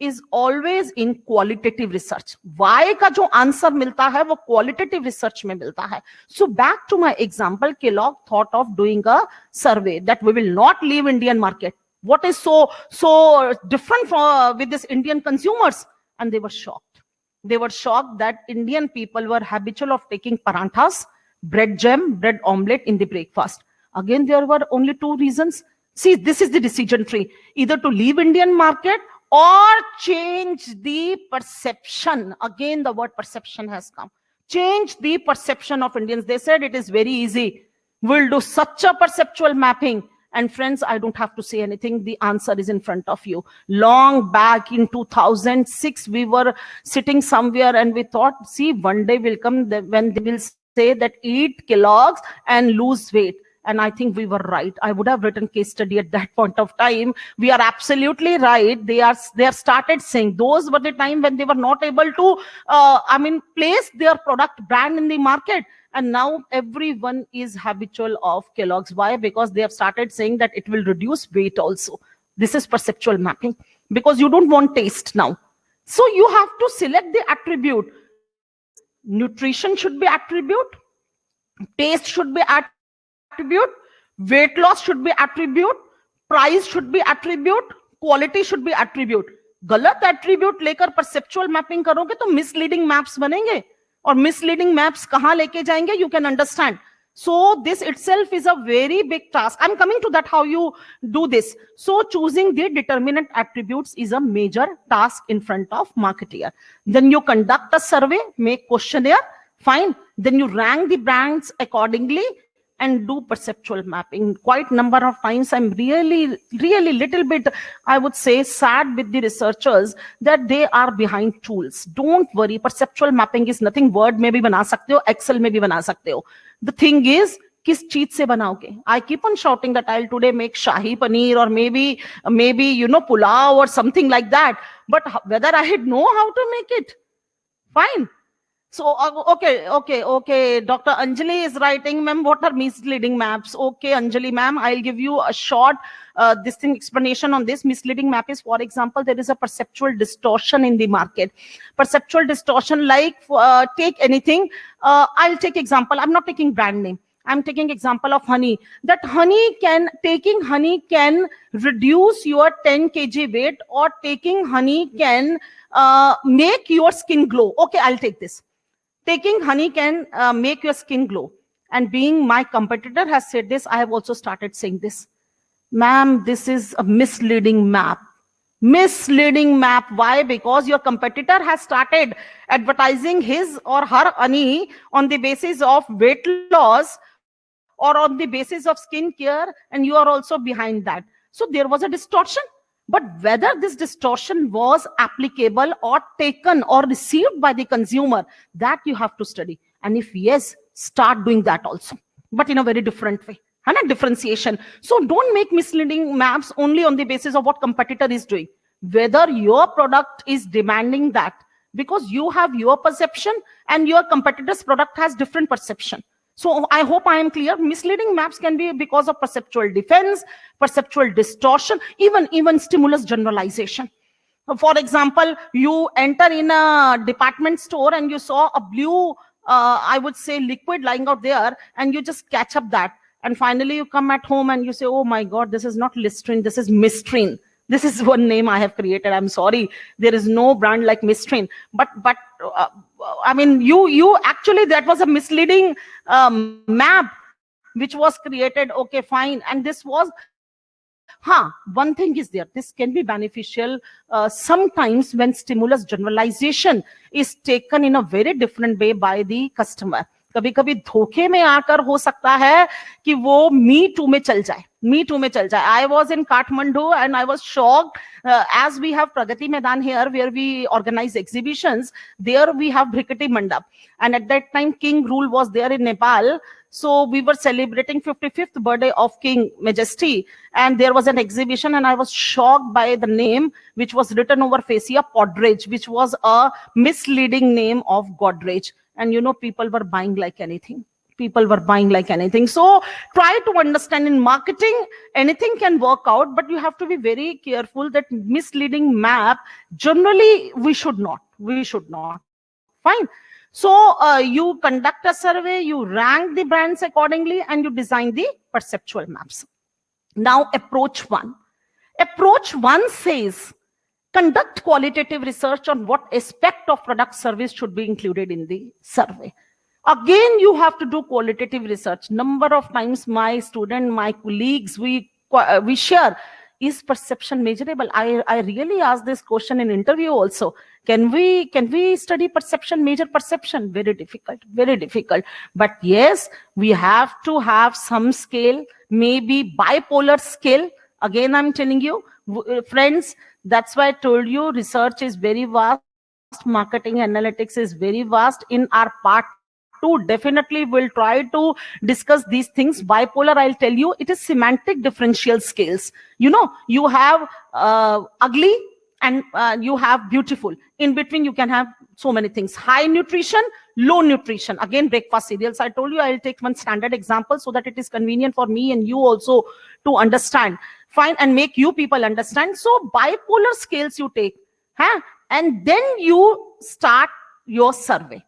is always in qualitative research. Why का जो answer मिलता है वो qualitative research में मिलता है. So back to my example, Kellogg thought of doing a survey that we will not leave Indian market. What is so different with this Indian consumers? And they were shocked. They were shocked that Indian people were habitual of taking paranthas, bread jam, bread omelette in the breakfast. Again, there were only 2 reasons. See, this is the decision tree. Either to leave Indian market or change the perception. Again, the word perception has come. Change the perception of Indians. They said it is very easy. We'll do such a perceptual mapping. And friends, I don't have to say anything. The answer is in front of you. Long back in 2006, we were sitting somewhere and we thought, see, one day will come when they will say that eat Kellogg's and lose weight. And I think we were right. I would have written case study at that point of time. We are absolutely right. They have started saying those were the time when they were not able to, place their product brand in the market. And now everyone is habitual of Kellogg's. Why? Because they have started saying that it will reduce weight also. This is perceptual mapping, because you don't want taste now. So you have to select the attribute. Nutrition should be attribute. Taste should be attribute. Weight loss should be attribute. Price should be attribute. Quality should be attribute. गलत attribute लेकर perceptual mapping करोगे तो misleading maps बनेंगे. और misleading maps कहाँ लेके जाएंगे? You can understand. So this itself is a very big task. I'm coming to that, how you do this. So choosing the determinant attributes is a major task in front of marketeer. Then you conduct a survey, make questionnaire, fine. Then you rank the brands accordingly and do perceptual mapping. Quite number of times I'm really little bit, I would say, sad with the researchers that they are behind tools. Don't worry, perceptual mapping is nothing. Word में भी बना सकते हो, Excel में भी बना सकते हो. The thing is, किस चीज से बनाओगे? I keep on shouting that I'll today make Shahi Paneer or maybe pulao or something like that. But whether I know how to make it, fine. So, okay. Dr. Anjali is writing, ma'am, what are misleading maps? Okay, Anjali, ma'am, I'll give you a short explanation on this. Misleading map is, for example, there is a perceptual distortion in the market. Perceptual distortion, like take anything. I'll take example. I'm not taking brand name. I'm taking example of honey. That taking honey can reduce your 10 kg weight, or taking honey can make your skin glow. Okay, I'll take this. Taking honey can make your skin glow. And being my competitor has said this, I have also started saying this. Ma'am, this is a misleading map. Misleading map. Why? Because your competitor has started advertising his or her honey on the basis of weight loss or on the basis of skin care, and you are also behind that. So there was a distortion. But whether this distortion was applicable or taken or received by the consumer, that you have to study. And if yes, start doing that also, but in a very different way. And a differentiation. So don't make misleading maps only on the basis of what competitor is doing. Whether your product is demanding that, because you have your perception and your competitor's product has different perception. So I hope I am clear. Misleading maps can be because of perceptual defense, perceptual distortion, even stimulus generalization. For example, you enter in a department store and you saw a blue, I would say, liquid lying out there, and you just catch up that. And finally you come at home and you say, oh my God, this is not Listerine, this is Mistrine. This is one name I have created. I'm sorry. There is no brand like Mistrine. But you actually, that was a misleading map which was created. Okay, fine. And this was, one thing is there. This can be beneficial sometimes when stimulus generalization is taken in a very different way by the customer. कभी कभी धोखे में आकर हो सकता है कि वो मी टू में चल जाए. I was in Kathmandu and I was shocked. As we have Pragati Maidan here where we organize exhibitions, there we have Bhrikati Mandap. And at that time, King Rule was there in Nepal. So we were celebrating 55th birthday of King Majesty. And there was an exhibition and I was shocked by the name which was written over fascia, Podrej, which was a misleading name of Godrej. And people were buying like anything. So try to understand, in marketing, anything can work out, but you have to be very careful that misleading map, generally we should not. Fine. So you conduct a survey, you rank the brands accordingly, and you design the perceptual maps. Now approach one. Approach one says, conduct qualitative research on what aspect of product service should be included in the survey. Again, you have to do qualitative research. Number of times my student, my colleagues, we share, is perception measurable? I really asked this question in interview also. Can we study perception, measure perception? Very difficult. But yes, we have to have some scale, maybe bipolar scale. Again, I'm telling you, friends, that's why I told you research is very vast, marketing analytics is very vast. In our part 2 definitely will try to discuss these things. Bipolar, I'll tell you, it is semantic differential scales. You know, you have ugly and you have beautiful. In between, you can have so many things. High nutrition, low nutrition. Again, breakfast cereals. I told you I'll take one standard example so that it is convenient for me and you also to understand. Fine, and make you people understand. So bipolar scales you take, and then you start your survey.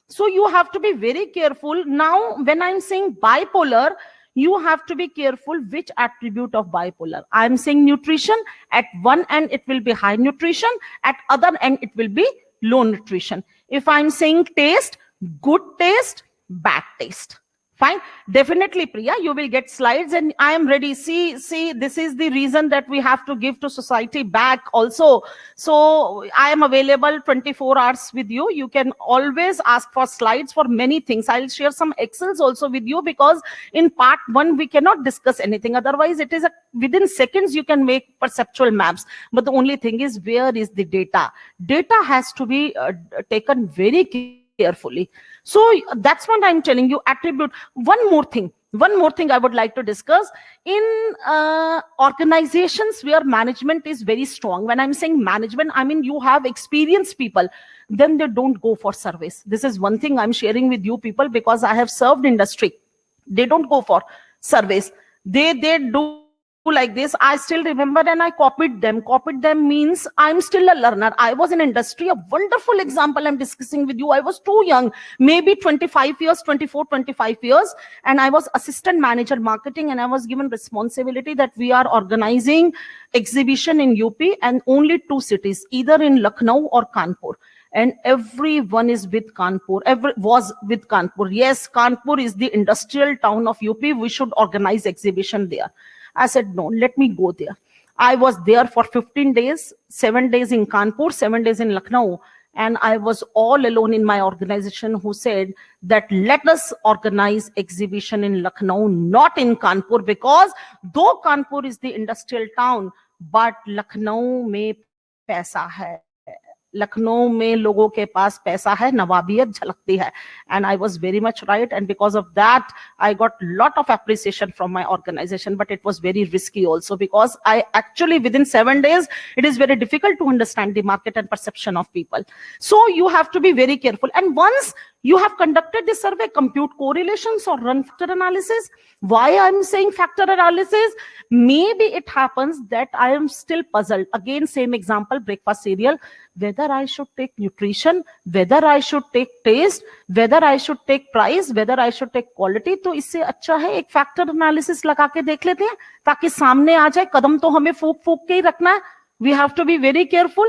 So you have to be very careful. Now, when I'm saying bipolar, you have to be careful which attribute of bipolar. I'm saying nutrition. At one end, it will be high nutrition. At other end, it will be low nutrition. If I'm saying taste, good taste, bad taste. Fine. Definitely, Priya, you will get slides and I am ready. See, this is the reason that we have to give to society back also. So I am available 24 hours with you. You can always ask for slides for many things. I'll share some Excels also with you because in part 1, we cannot discuss anything. Otherwise, it is within seconds, you can make perceptual maps. But the only thing is, where is the data? Data has to be taken very carefully. So that's what I'm telling you. Attribute. One more thing I would like to discuss. In organizations where management is very strong, when I'm saying management, I mean you have experienced people, then they don't go for surveys. This is one thing I'm sharing with you people because I have served industry. They don't go for surveys. They do like this. I still remember and I copied them. Copied them means I'm still a learner. I was in industry. A wonderful example I'm discussing with you. I was too young, maybe 24, 25 years. And I was assistant manager marketing and I was given responsibility that we are organizing exhibition in UP and only 2 cities, either in Lucknow or Kanpur. And everyone is with Kanpur, was with Kanpur. Yes, Kanpur is the industrial town of UP. We should organize exhibition there. I said, no, let me go there. I was there for 15 days, 7 days in Kanpur, 7 days in Lucknow. And I was all alone in my organization who said that let us organize exhibition in Lucknow, not in Kanpur, because though Kanpur is the industrial town, but Lucknow mein paisa hai. Lucknow में लोगों के पास पैसा है, नवाबियत झलकती है. And I was very much right, and because of that I got lot of appreciation from my organization, but it was very risky also because I actually within 7 days it is very difficult to understand the market and perception of people. So you have to be very careful, and once you have conducted the survey, compute correlations or run factor analysis. Why I'm saying factor analysis? Maybe it happens that I am still puzzled. Again, same example, breakfast cereal, whether I should take nutrition, whether I should take taste, whether I should take price, whether I should take quality. तो इससे अच्छा है एक factor analysis लगा के देख लेते हैं ताकि सामने आ जाए. कदम तो हमें फूक के ही रखना है. We have to be very careful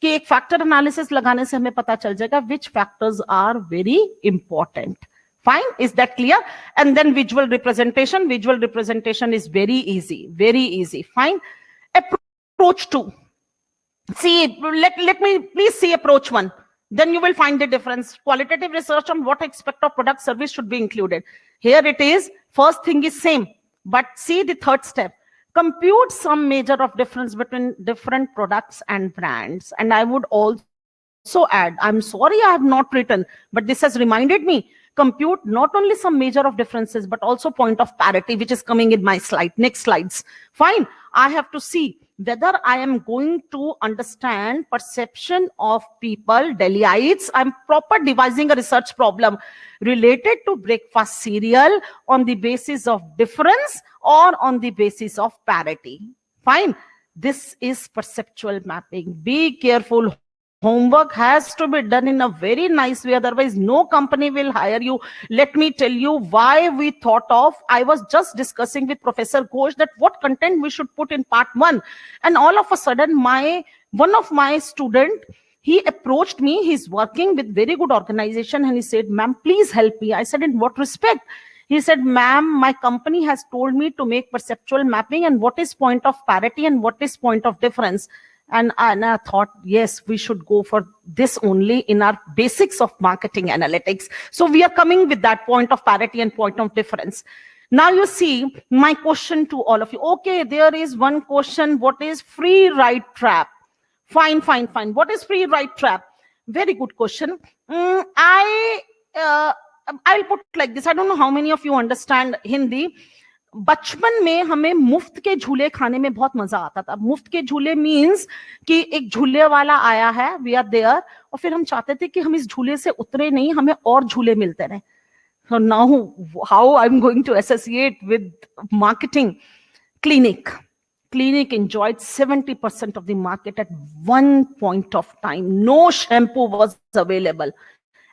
कि एक फैक्टर एनालिसिस लगाने से हमें पता चल जाएगा which factors are very important. Fine, is that clear? And then visual representation. Visual representation is very easy. Fine. Approach 2. See, let me please see approach 1. Then you will find the difference. Qualitative research on what aspect of product service should be included. Here it is. First thing is same, but see the third step. Compute some measure of difference between different products and brands. And I would also add, I'm sorry I have not written, but this has reminded me, compute not only some measure of differences, but also point of parity, which is coming in my slide, next slides. Fine, I have to see whether I am going to understand perception of people, Delhiites. I'm proper devising a research problem related to breakfast cereal on the basis of difference or on the basis of parity. Fine. This is perceptual mapping. Be careful. Homework has to be done in a very nice way. Otherwise, no company will hire you. Let me tell you why we thought of, I was just discussing with Professor Ghosh that what content we should put in part 1. And all of a sudden, one of my student, he approached me. He's working with very good organization. And he said, ma'am, please help me. I said, in what respect? He said, ma'am, my company has told me to make perceptual mapping and what is point of parity and what is point of difference. And I thought, yes, we should go for this only in our basics of marketing analytics. So we are coming with that point of parity and point of difference. Now you see my question to all of you. Okay, there is one question. What is free ride trap? Fine. What is free ride trap? Very good question. I I'll put like this. I don't know how many of you understand Hindi. बचपन में हमें मुफ्त के झूले खाने में बहुत मजा आता था. मुफ्त के झूले मीन्स कि एक झूले वाला आया है, वी आर देयर, और फिर हम चाहते थे कि हम इस झूले से उतरे नहीं, हमें और झूले मिलते रहे. So now how I'm going to associate with marketing? Clinic enjoyed 70% of the market at one point of time. No shampoo was available,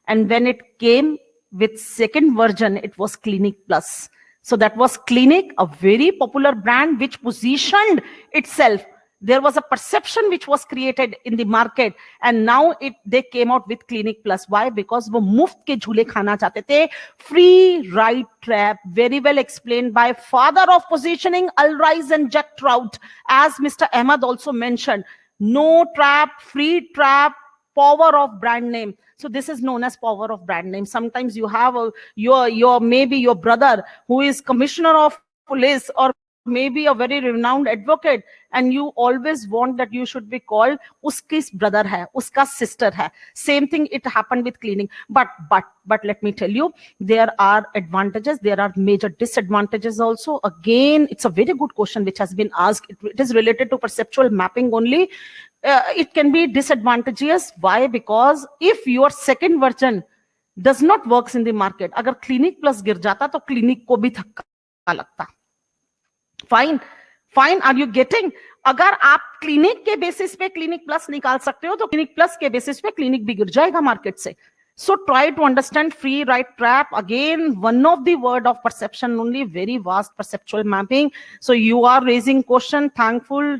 and when it came with second version, it was Clinic Plus. So that was Clinic, a very popular brand which positioned itself. There was a perception which was created in the market, and now they came out with Clinic Plus. Why? Because वो मुफ्त के झूले खाना चाहते थे. Free ride trap, very well explained by father of positioning, Alrise and Jack Trout, as Mr. Ahmed also mentioned. No trap, free trap, power of brand name. So this is known as power of brand name. Sometimes you have your maybe your brother who is commissioner of police, or maybe a very renowned advocate, and you always want that you should be called uski's brother hai, uska sister hai. Same thing it happened with cleaning. But let me tell you, there are advantages, there are major disadvantages also. Again, it's a very good question which has been asked. It is related to perceptual mapping only. It can be disadvantageous. Why? Because if your second version does not works in the market, agar Clinic Plus गिर जाता तो Clinic को भी धक्का लगता. Fine, are you getting? अगर आप clinic के बेसिस पे क्लिनिक प्लस निकाल सकते हो तो क्लिनिक प्लस के बेसिस पे क्लिनिक भी गिर जाएगा मार्केट से. So try to understand free ride trap. Again, one of the word of perception only, very vast perceptual mapping. So you are raising question, thankful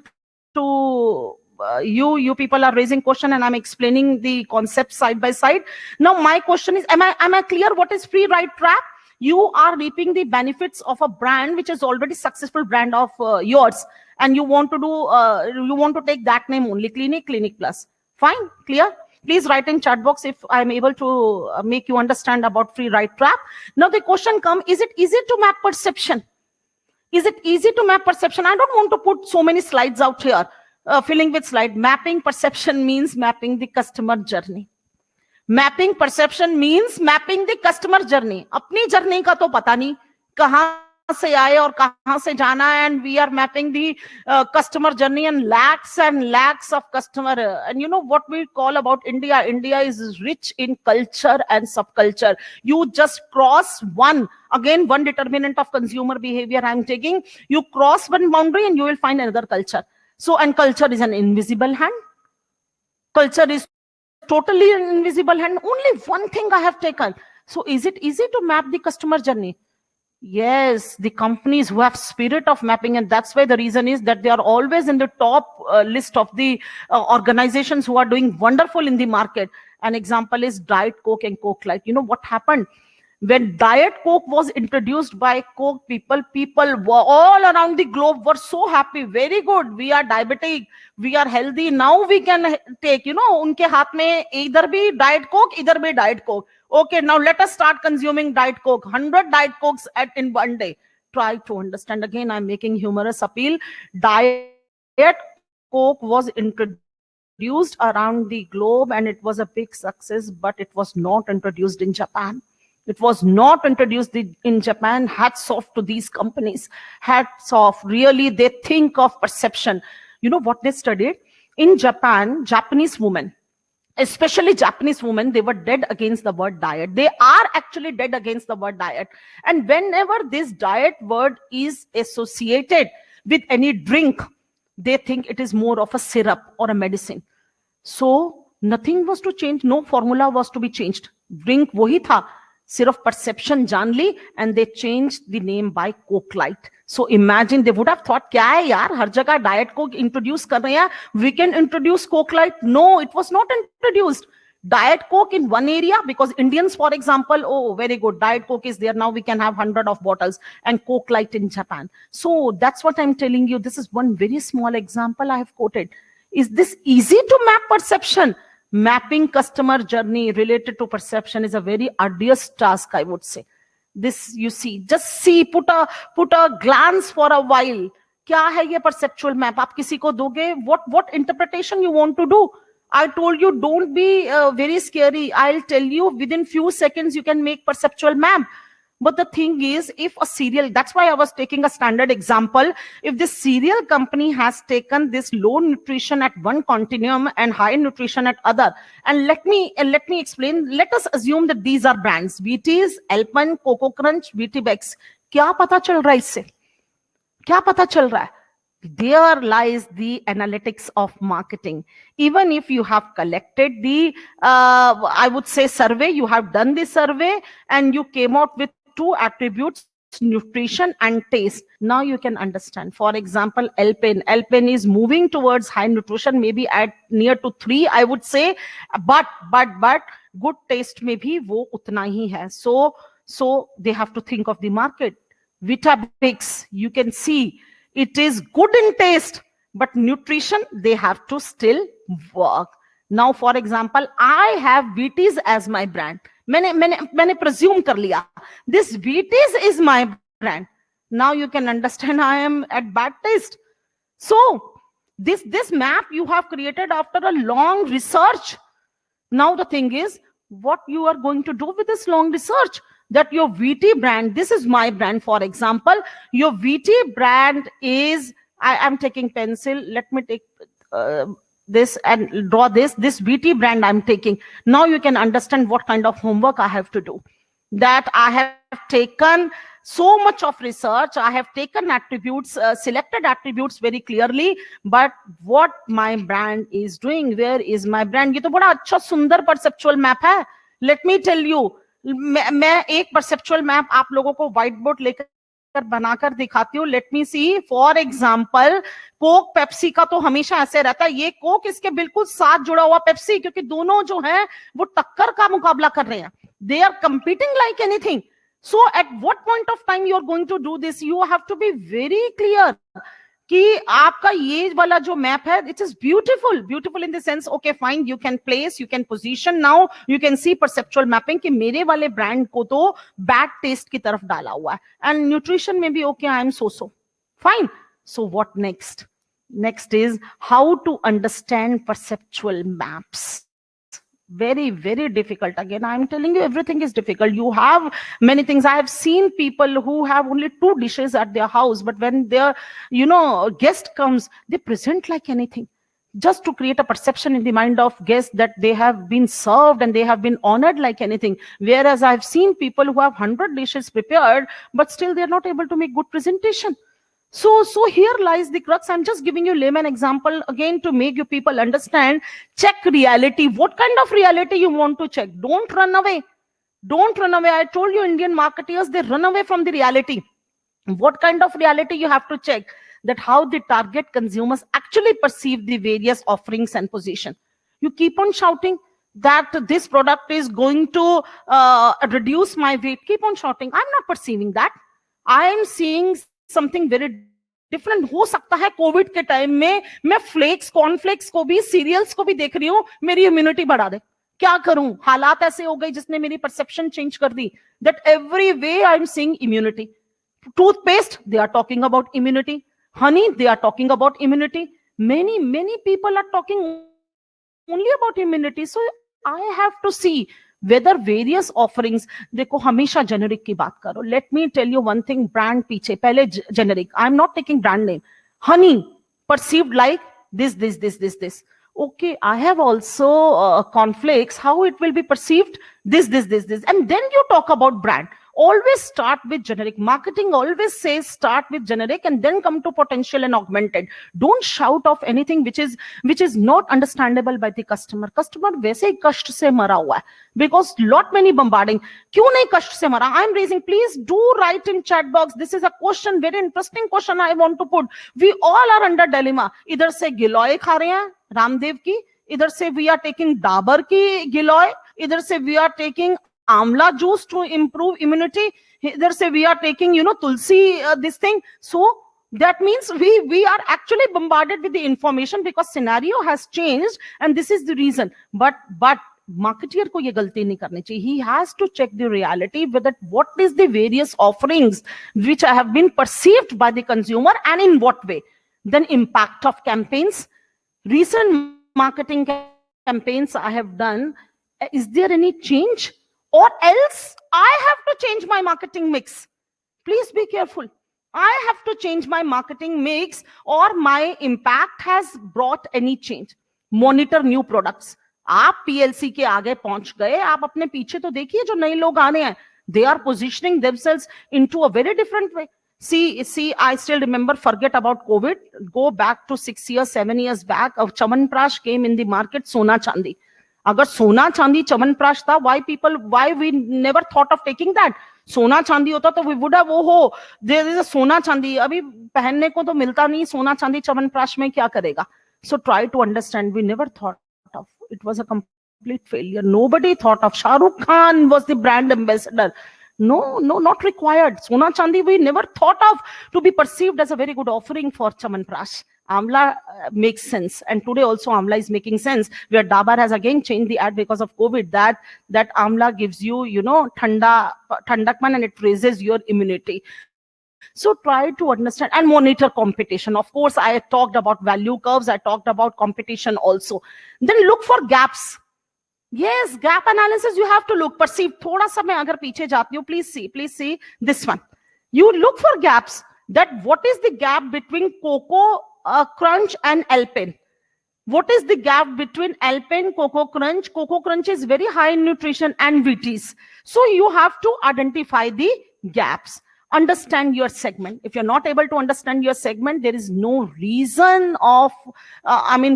to you people are raising question, and I'm explaining the concept side by side. Now my question is, am I clear what is free ride trap? You are reaping the benefits of a brand which is already successful brand of yours, and you want to take that name only, Clinic Plus. Fine, clear? Please write in chat box if I'm able to make you understand about free ride trap. Now the question comes, is it easy to map perception? Is it easy to map perception? I don't want to put so many slides out here, filling with slide. Mapping perception means mapping the customer journey. Mapping perception means mapping the customer journey. अपनी journey का तो पता नहीं कहाँ से आए और कहाँ से जाना है, and we are mapping the customer journey and lakhs of customer. And you know what we call about India? India is rich in culture and subculture. You just cross one determinant of consumer behavior I'm taking. You cross one boundary and you will find another culture. So, and culture is an invisible hand. Culture is totally an invisible hand. Only one thing I have taken. So is it easy to map the customer journey? Yes, the companies who have spirit of mapping, and that's why the reason is that they are always in the top list of the organizations who are doing wonderful in the market. An example is Diet Coke and Coke Light. You know what happened? When Diet Coke was introduced by Coke, people were all around the globe were so happy. Very good. We are diabetic. We are healthy. Now we can take, unke haath mein idhar bhi Diet Coke, idhar bhi Diet Coke. Okay, now let us start consuming Diet Coke. 100 Diet Cokes in one day. Try to understand. Again, I'm making humorous appeal. Diet Coke was introduced around the globe and it was a big success, but it was not introduced in Japan. It was not introduced in Japan. Hats off to these companies. Hats off. Really, they think of perception. You know what they studied? In Japan, Japanese women, especially Japanese women, they were dead against the word diet. They are actually dead against the word diet. And whenever this diet word is associated with any drink, they think it is more of a syrup or a medicine. So nothing was to change. No formula was to be changed. Drink wahi tha. Sirf perception jaan li, and they changed the name by Coke Light. So imagine, they would have thought, kya hai yaar, har jagah Diet Coke introduce kar rahe hain, we can introduce Coke Light. No, it was not introduced. Diet Coke in one area, because Indians, for example, oh, very good, Diet Coke is there, now we can have 100 of bottles, and Coke Light in Japan. So that's what I'm telling you. This is one very small example I have quoted. Is this easy to map perception? Mapping customer journey related to perception is a very arduous task, I would say. This, you see, just see, put a glance for a while. Kya hai ye perceptual map? Aap kisi ko doge, what interpretation you want to do? I told you, don't be very scary. I'll tell you within few seconds you can make perceptual map. But the thing is, if a cereal, that's why I was taking a standard example. If this cereal company has taken this low nutrition at one continuum and high nutrition at other, and let me explain. Let us assume that these are brands: Wheaties, Alpen, Coco Crunch, Weetabix. क्या पता चल रहा है इससे? क्या पता चल रहा है? There lies the analytics of marketing. Even if you have collected the, I would say, survey, you have done the survey and you came out with two attributes, nutrition and taste. Now you can understand. For example, Alpen is moving towards high nutrition, maybe at near to 3, I would say, but good taste में भी वो उतना ही है. So they have to think of the market. Weetabix, you can see, it is good in taste, but nutrition, they have to still work. Now, for example, I have Wheaties as my brand. मैंने presume कर लिया. This Wheaties is my brand. Now you can understand I am at bad taste. So this map you have created after a long research. Now the thing is, what you are going to do with this long research? That your VT brand, this is my brand, for example, your VT brand is, I am taking pencil, let me take this and draw this VT brand I'm taking. Now you can understand what kind of homework I have to do. That I have taken so much of research, I have taken attributes, selected attributes very clearly, but what my brand is doing, where is my brand? ये तो बड़ा अच्छा सुंदर perceptual map है. Let me tell you, मैं एक perceptual map आप लोगों को व्हाइट बोर्ड लेकर बनाकर दिखाती हूँ. Let me see. For example, Coke Pepsi का तो हमेशा ऐसे रहता है. ये कोक इसके बिल्कुल साथ जुड़ा हुआ पेप्सी, क्योंकि दोनों जो है वो टक्कर का मुकाबला कर रहे हैं. They are competing like anything. So at what point of time you are going to do this? You have to be very clear कि आपका ये वाला जो मैप है, it is beautiful in the sense, okay fine, you can place, you can position. Now you can see perceptual mapping कि मेरे वाले brand को तो बैड टेस्ट की तरफ डाला हुआ है, एंड न्यूट्रिशन में भी okay, I am so fine. So what next is how to understand perceptual maps. Very difficult. Again, I'm telling you, everything is difficult. You have many things. I have seen people who have only 2 dishes at their house, but when their guest comes, they present like anything, just to create a perception in the mind of guests that they have been served and they have been honored like anything. Whereas I've seen people who have 100 dishes prepared, but still they're not able to make good presentation. So here lies the crux. I'm just giving you layman example again to make you people understand. Check reality. What kind of reality you want to check? Don't run away. I told you, Indian marketers, they run away from the reality. What kind of reality you have to check? That how the target consumers actually perceive the various offerings and position. You keep on shouting that this product is going to reduce my weight. Keep on shouting. I'm not perceiving that. I am seeing something very different. हो सकता है Covid के time में मैं flex, cornflakes को भी, serials को भी देख रही हूं, मेरी इम्यूनिटी बढ़ा दे. क्या करूं? हालात ऐसे हो गए जिसने मेरी परसेप्शन चेंज कर दी. That every way I am seeing immunity. Toothpaste, they are talking about immunity. Honey, they are talking about immunity. many people are talking only about immunity. So I have to see whether various offerings, देखो हमेशा generic की बात करो. Let me tell you one thing, brand पीछे, पहले generic. I'm not taking brand name. Honey, perceived like this. Okay, I have also conflicts. How it will be perceived? This. And then you talk about brand. Always start with generic. Marketing always says start with generic and then come to potential and augmented. Don't shout off anything which is not understandable by the customer. Customer वैसे ही कष्ट से मरा हुआ है because lot many bombarding. क्यों नहीं कष्ट से मरा? I'm raising. Please do write in chat box. This is a question, very interesting question I want to put. We all are under dilemma. इधर से गिलोय खा रहे हैं रामदेव की, इधर से we are taking डाबर की गिलोय, इधर से we are taking amla juice to improve immunity, either say we are taking tulsi this thing. So that means we are actually bombarded with the information because scenario has changed and this is the reason. But marketeer ko ye galti nahi karni chahiye. He has to check the reality with that, what is the various offerings which have been perceived by the consumer and in what way. Then impact of campaigns. Recent marketing campaigns I have done, is there any change? Or else I have to change my marketing mix. Please be careful. I have to change my marketing mix, or my impact has brought any change. Monitor new products. आप PLC के आगे पहुंच गए, आप अपने पीछे तो देखिए जो नए लोग आने हैं. They are positioning themselves into a very different way. See, I still remember, forget about COVID, go back to 6 years, 7 years back, Chyawanprash came in the market, Sona Chandi. अगर सोना चांदी च्यवनप्राश था, why we never thought of taking that? सोना चांदी होता तो we would have, ओहो, there is a सोना चांदी, अभी पहनने को तो मिलता नहीं, सोना चांदी च्यवनप्राश में क्या करेगा? So try to understand, we never thought of, it was a complete failure. Nobody thought of. Shah Rukh Khan was the brand ambassador. No, not required. Sona Chandi we never thought of to be perceived as a very good offering for Chyawanprash. Amla makes sense, and today also Amla is making sense, where Dabur has again changed the ad because of COVID, that Amla gives you, Thandakman, and it raises your immunity. So try to understand and monitor competition. Of course, I talked about value curves, I talked about competition also. Then look for gaps. Yes, gap analysis you have to look. Perceive. Thoda sa main agar piche jati hu, please see this one. You look for gaps. That what is the gap between Coco Crunch and Alpen? What is the gap between Alpen, Coco Crunch? Coco Crunch is very high in nutrition and Wheaties. So you have to identify the gaps. Understand your segment. If you're not able to understand your segment, there is no reason of,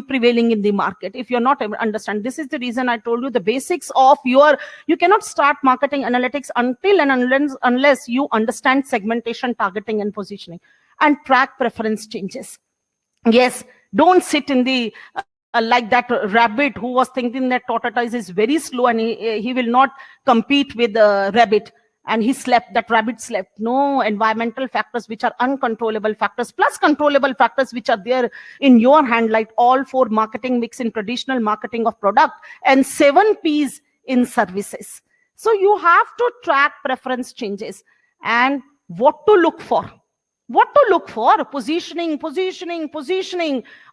prevailing in the market. If you're not able to understand, this is the reason I told you the basics of you cannot start marketing analytics until and unless you understand segmentation, targeting, and positioning, and track preference changes. Yes, don't sit in the, like that rabbit who was thinking that tortoise is very slow and he will not compete with the rabbit. And he slept, that rabbit slept. No, environmental factors which are uncontrollable factors, plus controllable factors which are there in your hand, like all 4 marketing mix in traditional marketing of product and 7 P's in services. So you have to track preference changes and what to look for. What to look for? Positioning.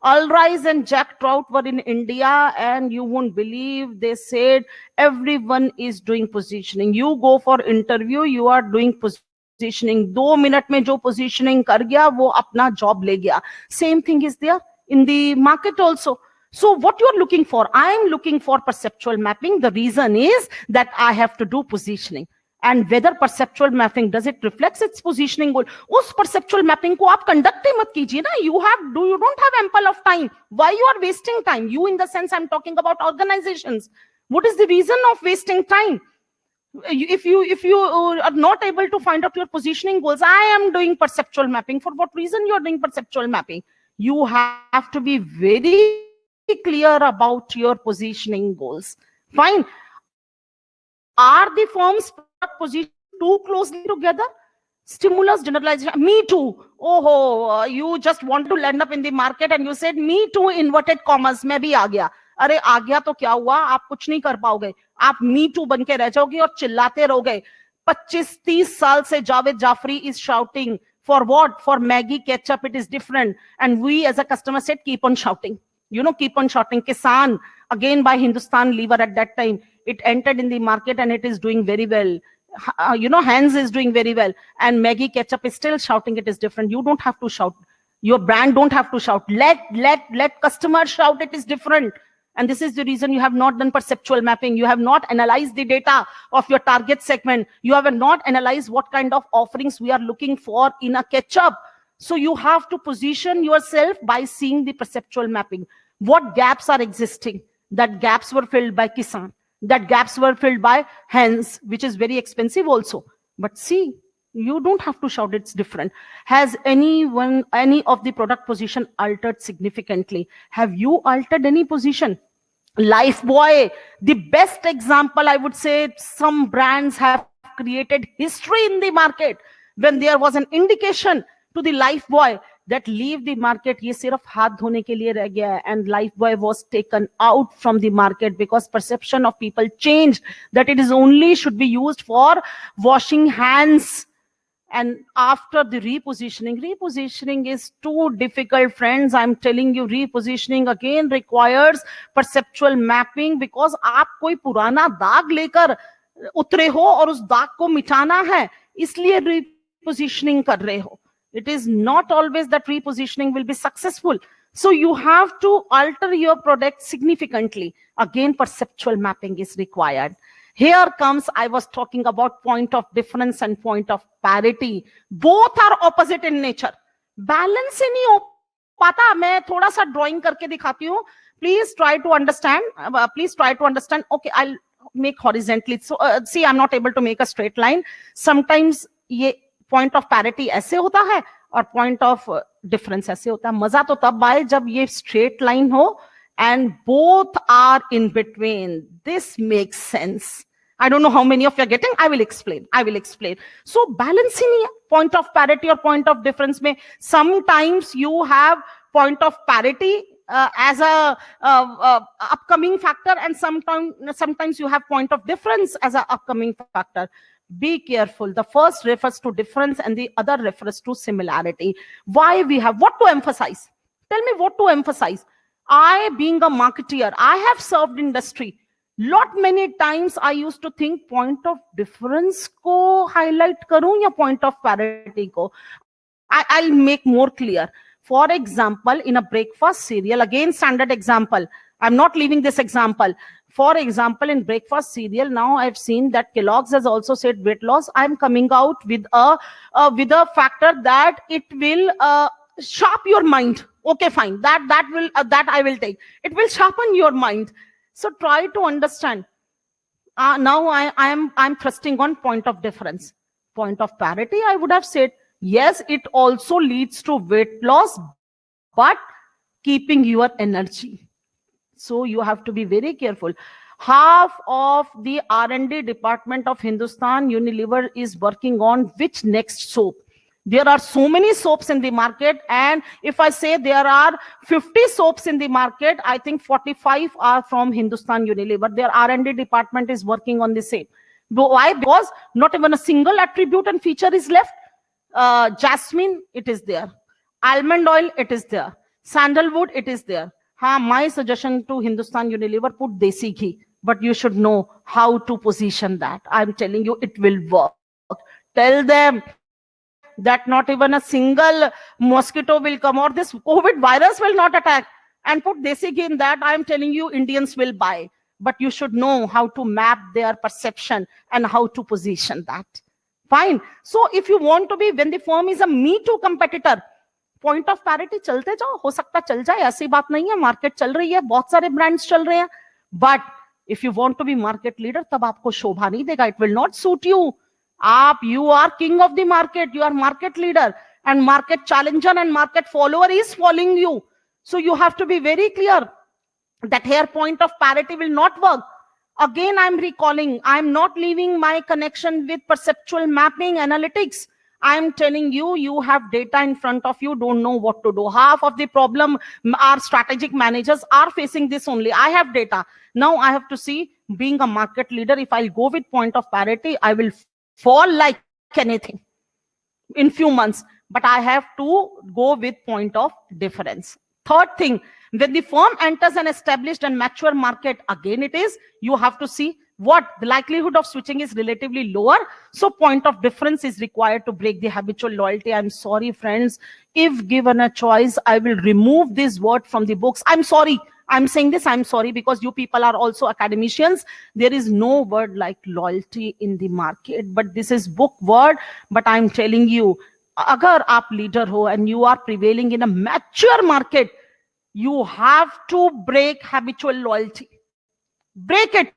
Al Rise and Jack Trout were in India, and you won't believe, they said everyone is doing positioning. You go for interview, you are doing positioning. 2 minutes mein jo positioning kar gaya, wo apna job le gaya. Same thing is there in the market also. So what you are looking for? I am looking for perceptual mapping. The reason is that I have to do positioning. And whether perceptual mapping, does it reflects its positioning goal? Us perceptual mapping ko aap conduct hi mat kijiye na. You don't have ample of time. Why you are wasting time? You, in the sense I'm talking about organizations. What is the reason of wasting time? If you are not able to find out your positioning goals, I am doing perceptual mapping. For what reason you are doing perceptual mapping? You have to be very clear about your positioning goals. Fine. Are the firms positioned too closely together? Stimulus generalization. Me too. Oh, you just want to land up in the market and you said me too, inverted commas, मैं भी आ गया. अरे आ गया तो क्या हुआ? आप कुछ नहीं कर पाओगे. आप me too बन के रह जाओगे और चिल्लाते रहोगे. 25-30 साल से Javed Jafri is shouting. For what? For Maggi ketchup, it is different. And we as a customer said, keep on shouting. Keep on shouting. Kisan, again by Hindustan Lever at that time. It entered in the market and it is doing very well. Hans is doing very well. And Maggi ketchup is still shouting it is different. You don't have to shout. Your brand don't have to shout. Let customers shout it is different. And this is the reason you have not done perceptual mapping. You have not analyzed the data of your target segment. You have not analyzed what kind of offerings we are looking for in a ketchup. So you have to position yourself by seeing the perceptual mapping. What gaps are existing? That gaps were filled by Kisan. That gaps were filled by Hans, which is very expensive also. But see, you don't have to shout, it's different. Has any of the product position altered significantly? Have you altered any position? Lifebuoy, the best example, I would say. Some brands have created history in the market when there was an indication to the Lifebuoy that leave the market, ye sirf haath dhone ke liye reh gaya hai, and Lifebuoy was taken out from the market because perception of people changed, that it is only should be used for washing hands. And after the repositioning is too difficult, friends. I'm telling you, repositioning again requires perceptual mapping, because आप कोई पुराना दाग लेकर उतरे हो और उस दाग को मिटाना है, इसलिए repositioning कर रहे हो. It is not always that repositioning will be successful. So you have to alter your product significantly. Again, perceptual mapping is required. Here comes, I was talking about point of difference and point of parity. Both are opposite in nature. Balance ही नहीं हो पाता. मैं थोड़ा सा drawing करके दिखाती हूँ. Please try to understand. Okay, I'll make horizontally. So see, I'm not able to make a straight line. Sometimes ये point of parity ऐसे होता है और point of difference ऐसे होता है. मजा तो तब आए जब ये straight line हो and both are in between. This makes sense. I don't know how many of you are getting. I will explain. So balancing point of parity or point of difference में sometimes you have point of parity as a upcoming factor, and sometimes you have point of difference as a upcoming factor. Be careful. The first refers to difference and the other refers to similarity. Why we have what to emphasize? Tell me what to emphasize. I, being a marketeer, I have served industry. Lot many times I used to think point of difference ko highlight karun ya point of parity ko. I'll make more clear. For example, in a breakfast cereal, again standard example. I'm not leaving this example. For example, in breakfast cereal, now I've seen that Kellogg's has also said weight loss. I'm coming out with a factor that it will sharp your mind. Okay, fine. That I will take. It will sharpen your mind. So try to understand. Now I'm thrusting on point of difference. Point of parity, I would have said, yes, it also leads to weight loss, but keeping your energy. So you have to be very careful. Half of the R&D department of Hindustan Unilever is working on which next soap. There are so many soaps in the market, and if I say there are 50 soaps in the market, I think 45 are from Hindustan Unilever. Their R&D department is working on the same. Why? Because not even a single attribute and feature is left. Jasmine, it is there. Almond oil, it is there. Sandalwood, it is there. My suggestion to Hindustan Unilever, put desi ghee, but you should know how to position that. I'm telling you, it will work. Tell them that not even a single mosquito will come, or this COVID virus will not attack, and put desi ghee in that. I'm telling you, Indians will buy, but you should know how to map their perception and how to position that. Fine. So if you want to be, when the firm is a Me Too competitor, point of parity चलते जाओ, हो सकता चल जाए, ऐसी बात नहीं है, मार्केट चल रही है, बहुत सारे ब्रांड्स चल रहे हैं, but if you want to be market leader, तब आपको शोभा नहीं देगा. It will not suit you. You are king of the market, you are market leader, and market challenger and market follower is following you. So you have to be very clear that here point of parity will not work. Again, I'm recalling, I'm not leaving my connection with perceptual mapping analytics. I'm telling you, you have data in front of you, don't know what to do. Half of the problem, our strategic managers are facing this only. I have data. Now I have to see, being a market leader, if I'll go with point of parity, I will fall like anything in few months, but I have to go with point of difference. Third thing, when the firm enters an established and mature market, again it is, you have to see what the likelihood of switching is relatively lower. So point of difference is required to break the habitual loyalty. I'm sorry, friends, if given a choice, I will remove this word from the books. I'm sorry. I'm saying this, I'm sorry, because you people are also academicians. There is no word like loyalty in the market, but this is book word. But I'm telling you, agar aap leader ho and you are prevailing in a mature market, you have to break habitual loyalty. Break it.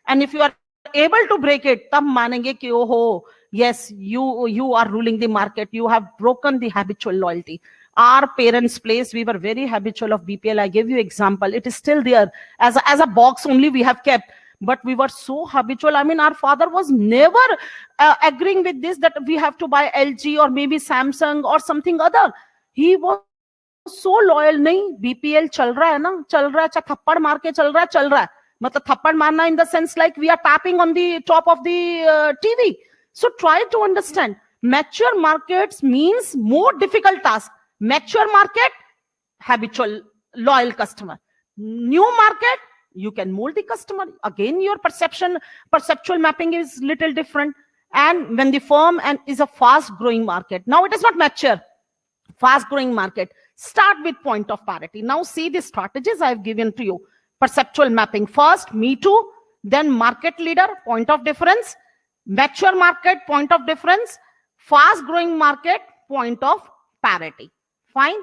And if you are able to break it, tab manenge ki oh, yes, you are ruling the market. You have broken the habitual loyalty. Our parents' place, we were very habitual of BPL. I gave you example. It is still there. As a box only we have kept. But we were so habitual. I mean, our father was never agreeing with this, that we have to buy LG or maybe Samsung or something other. He was so loyal. Nahi, BPL chal raha hai na, chal raha hai, cha thappad maar ke chal raha hai. Matlab thappad marna in the sense like we are tapping on the top of the TV. So try to understand. Mature markets means more difficult task. Mature market, habitual, loyal customer. New market, you can mold the customer. Again, your perceptual mapping is little different. And when the firm is a fast growing market, now it is not mature, fast growing market, start with point of parity. Now see the strategies I've given to you. Perceptual mapping first, me too, then market leader, point of difference, mature market, point of difference, fast growing market, point of parity. Fine.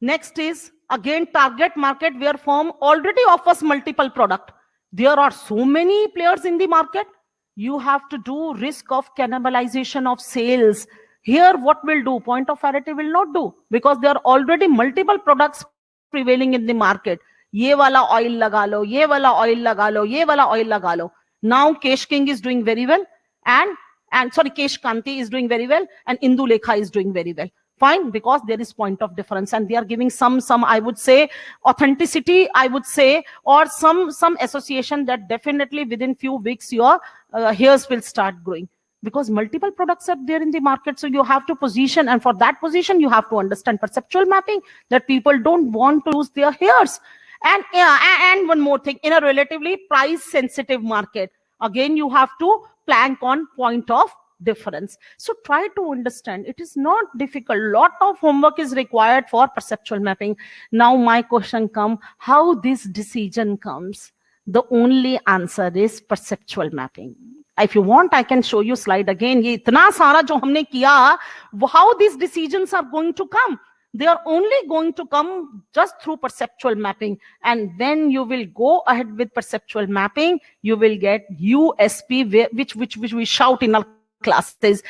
Next is again target market, where firm already offers multiple product. There are so many players in the market. You have to do risk of cannibalization of sales. Here what will do? Point of parity will not do, because there are already multiple products prevailing in the market. Ye wala oil laga lo, ye wala oil laga lo, ye wala oil laga lo. Now Kesh King is doing very well, and Kesh Kanti is doing very well, and Indulekha is doing very well. Fine, because there is point of difference, and they are giving some I would say authenticity, I would say, or some association that definitely within few weeks your hairs will start growing, because multiple products are there in the market. So you have to position, and for that position you have to understand perceptual mapping, that people don't want to lose their hairs. And one more thing, in a relatively price sensitive market, again you have to plank on point of difference. So try to understand, it is not difficult. Lot of homework is required for perceptual mapping. Now my question comes, how this decision comes? The only answer is perceptual mapping. If you want, I can show you slide again. Ye itna sara jo humne kiya, how these decisions are going to come? They are only going to come just through perceptual mapping. And when you will go ahead with perceptual mapping, you will get USP, which we shout in our classes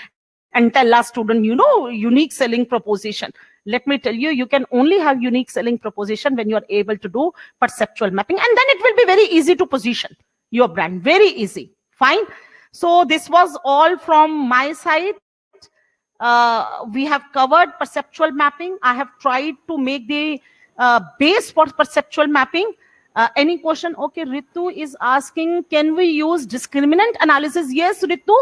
and tell our student, you know, unique selling proposition. Let me tell you, you can only have unique selling proposition when you are able to do perceptual mapping. And then it will be very easy to position your brand. Very easy. Fine. So this was all from my side. We have covered perceptual mapping. I have tried to make the base for perceptual mapping. Any question? Okay, Ritu is asking, can we use discriminant analysis? Yes, Ritu.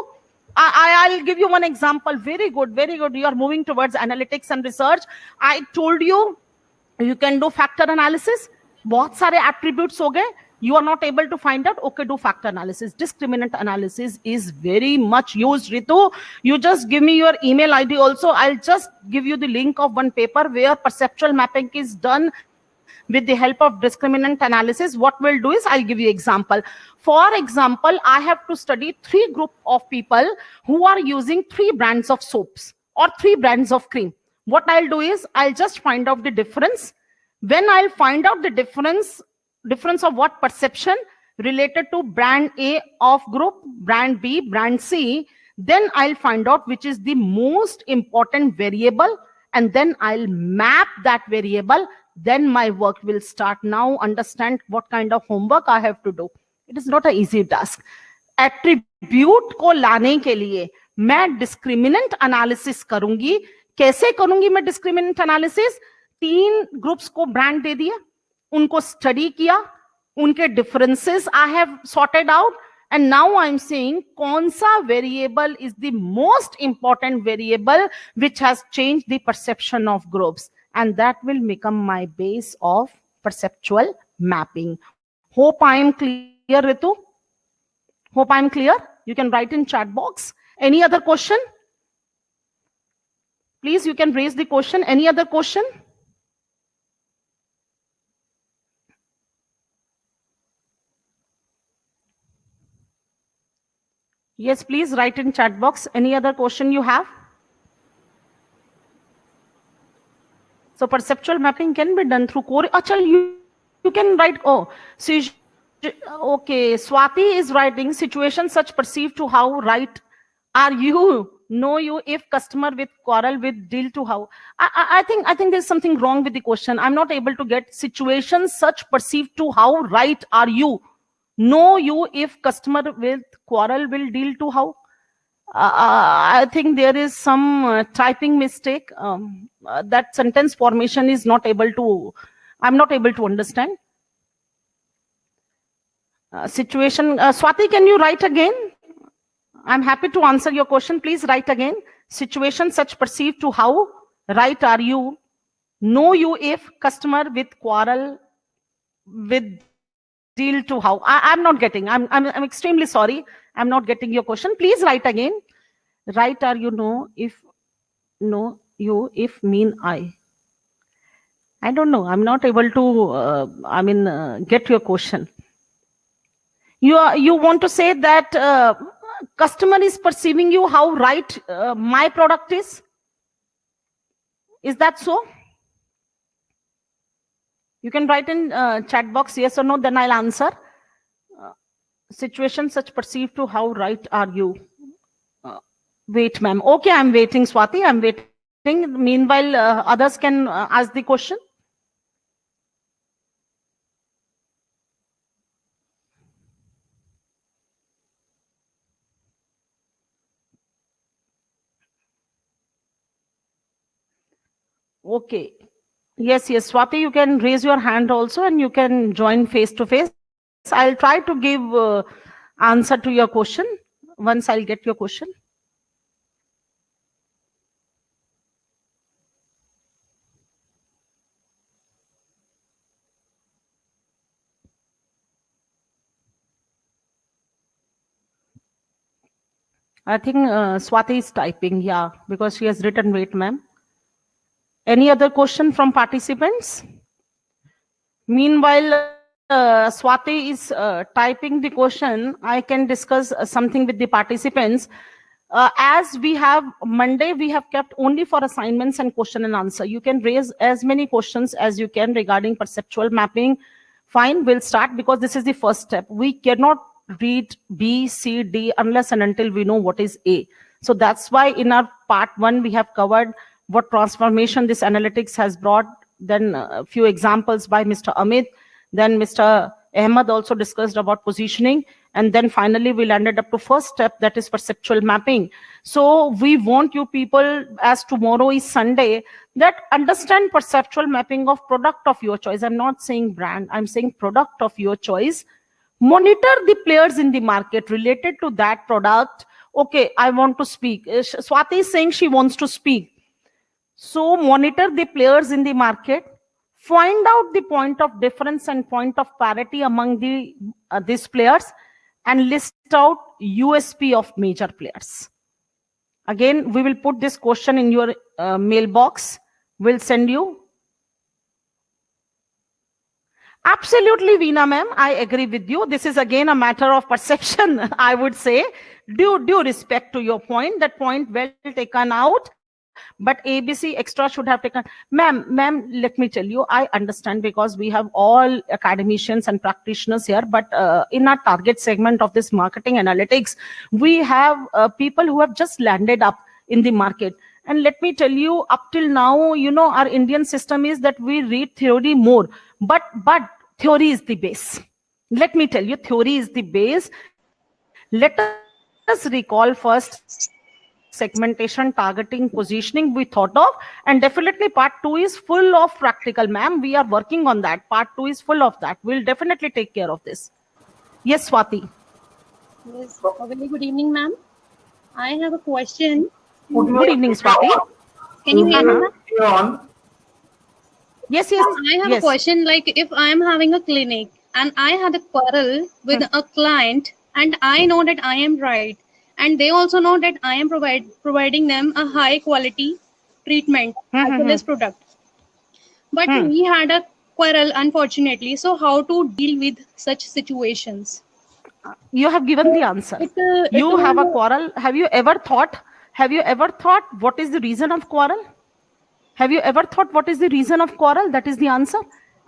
I'll give you one example. Very good, very good. You are moving towards analytics and research. I told you, you can do factor analysis. बहुत सारे attributes हो गए. You are not able to find out, okay, do factor analysis. Discriminant analysis is very much used. Ritu, you just give me your email ID also. I'll just give you the link of one paper where perceptual mapping is done with the help of discriminant analysis. What we'll do is, I'll give you example. For example, I have to study 3 group of people who are using 3 brands of soaps or 3 brands of cream. What I'll do is, I'll just find out the difference. When I'll find out the difference of what perception related to brand A of group, brand B, brand C, then I'll find out which is the most important variable, and then I'll map that variable. Then my work will start. Now understand what kind of homework I have to do. It is not an easy task. Attribute को लाने के लिए मैं discriminant analysis करूंगी. कैसे करूंगी मैं discriminant analysis? 3 groups को brand दे दिया, उनको study किया, उनके differences I have sorted out, and now I'm saying कौन सा variable is the most important variable which has changed the perception of groups, and that will become my base of perceptual mapping. Hope I am clear, Ritu. Hope I am clear. You can write in chat box. Any other question? Please, you can raise the question. Any other question? Yes, please write in chat box. Any other question you have? So perceptual mapping can be done through core. Achal, you can write, oh, so okay, Swati is writing, situation such perceived to how right are you? Know you if customer with quarrel with deal to how? I think there's something wrong with the question. I'm not able to get situation such perceived to how right are you? Know you if customer with quarrel will deal to how? I think there is some typing mistake. That sentence formation is not able to, I'm not able to understand. Situation, Swati, can you write again? I'm happy to answer your question. Please write again. Situation such perceived to how right are you? Know you if customer with quarrel with deal to how. I'm not getting. I'm extremely sorry. I'm not getting your question. Please write again. Right are you? Know you if mean I. I don't know. I'm not able to. Get your question. You want to say that customer is perceiving you how right my product is? Is that so? You can write in chat box yes or no, then I'll answer. Situation such perceived to how right are you? Wait, ma'am. Okay, I'm waiting, Swati. I'm waiting. Meanwhile, others can ask the question. Okay. Yes, Swati, you can raise your hand also and you can join face to face. I'll try to give answer to your question once I'll get your question. I think Swati is typing, yeah, because she has written, wait, ma'am. Any other question from participants? Meanwhile, Swati is typing the question. I can discuss something with the participants. As we have Monday, we have kept only for assignments and question and answer. You can raise as many questions as you can regarding perceptual mapping. Fine, we'll start because this is the first step. We cannot read B, C, D unless and until we know what is A. So that's why in our part 1, we have covered what transformation this analytics has brought. Then a few examples by Mr. Amit. Then Mr. Ahmed also discussed about positioning. And then finally, we landed up to first step, that is perceptual mapping. So we want you people, as tomorrow is Sunday, that understand perceptual mapping of product of your choice. I'm not saying brand, I'm saying product of your choice. Monitor the players in the market related to that product. Okay, I want to speak. Swati is saying she wants to speak. So monitor the players in the market, find out the point of difference and point of parity among these players, and list out USP of major players. Again, we will put this question in your mailbox. We'll send you. Absolutely, Veena ma'am, I agree with you. This is again a matter of perception, I would say. Due respect to your point, that point well taken out. But ABC extra should have taken. Ma'am, let me tell you, I understand because we have all academicians and practitioners here, but in our target segment of this marketing analytics, we have people who have just landed up in the market. And let me tell you, up till now, our Indian system is that we read theory more, but theory is the base. Let me tell you, theory is the base. Let us recall first segmentation, targeting, positioning we thought of, and definitely part 2 is full of practical, ma'am. We are working on that. Part 2 is full of that. We'll definitely take care of this. Yes, Swati. Yes, a very good evening, ma'am. I have a question. Good evening, Swati. Can you hear me? Yes. I have a question. Like, if I am having a clinic and I had a quarrel with a client, and I know that I am right, and they also know that I am providing them a high quality treatment as well as product. But we had a quarrel, unfortunately. So how to deal with such situations? You have given the answer. You have a quarrel. Have you ever thought what is the reason of quarrel? Have you ever thought what is the reason of quarrel? That is the answer.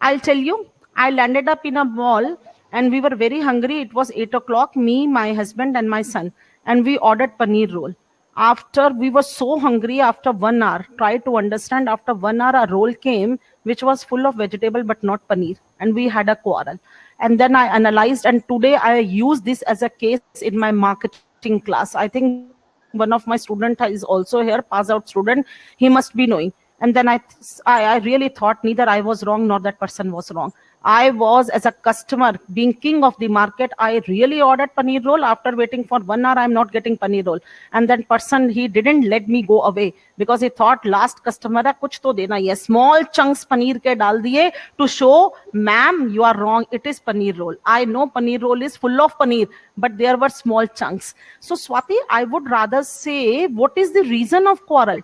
I'll tell you. I landed up in a mall and we were very hungry. It was 8 o'clock, me, my husband and my son. And we ordered paneer roll. After we were so hungry, after 1 hour, try to understand, after 1 hour, a roll came, which was full of vegetable, but not paneer. And we had a quarrel. And then I analyzed, and today I use this as a case in my marketing class. I think one of my students is also here, pass out student. He must be knowing. And then I really thought neither I was wrong nor that person was wrong. I was, as a customer, being king of the market, I really ordered paneer roll. After waiting for 1 hour, I'm not getting paneer roll. And that person, he didn't let me go away because he thought last customer hai, kuch to dena hi hai. Small chunks paneer ke dal diye to show, ma'am, you are wrong. It is paneer roll. I know paneer roll is full of paneer, but there were small chunks. So Swati, I would rather say, what is the reason of quarrel?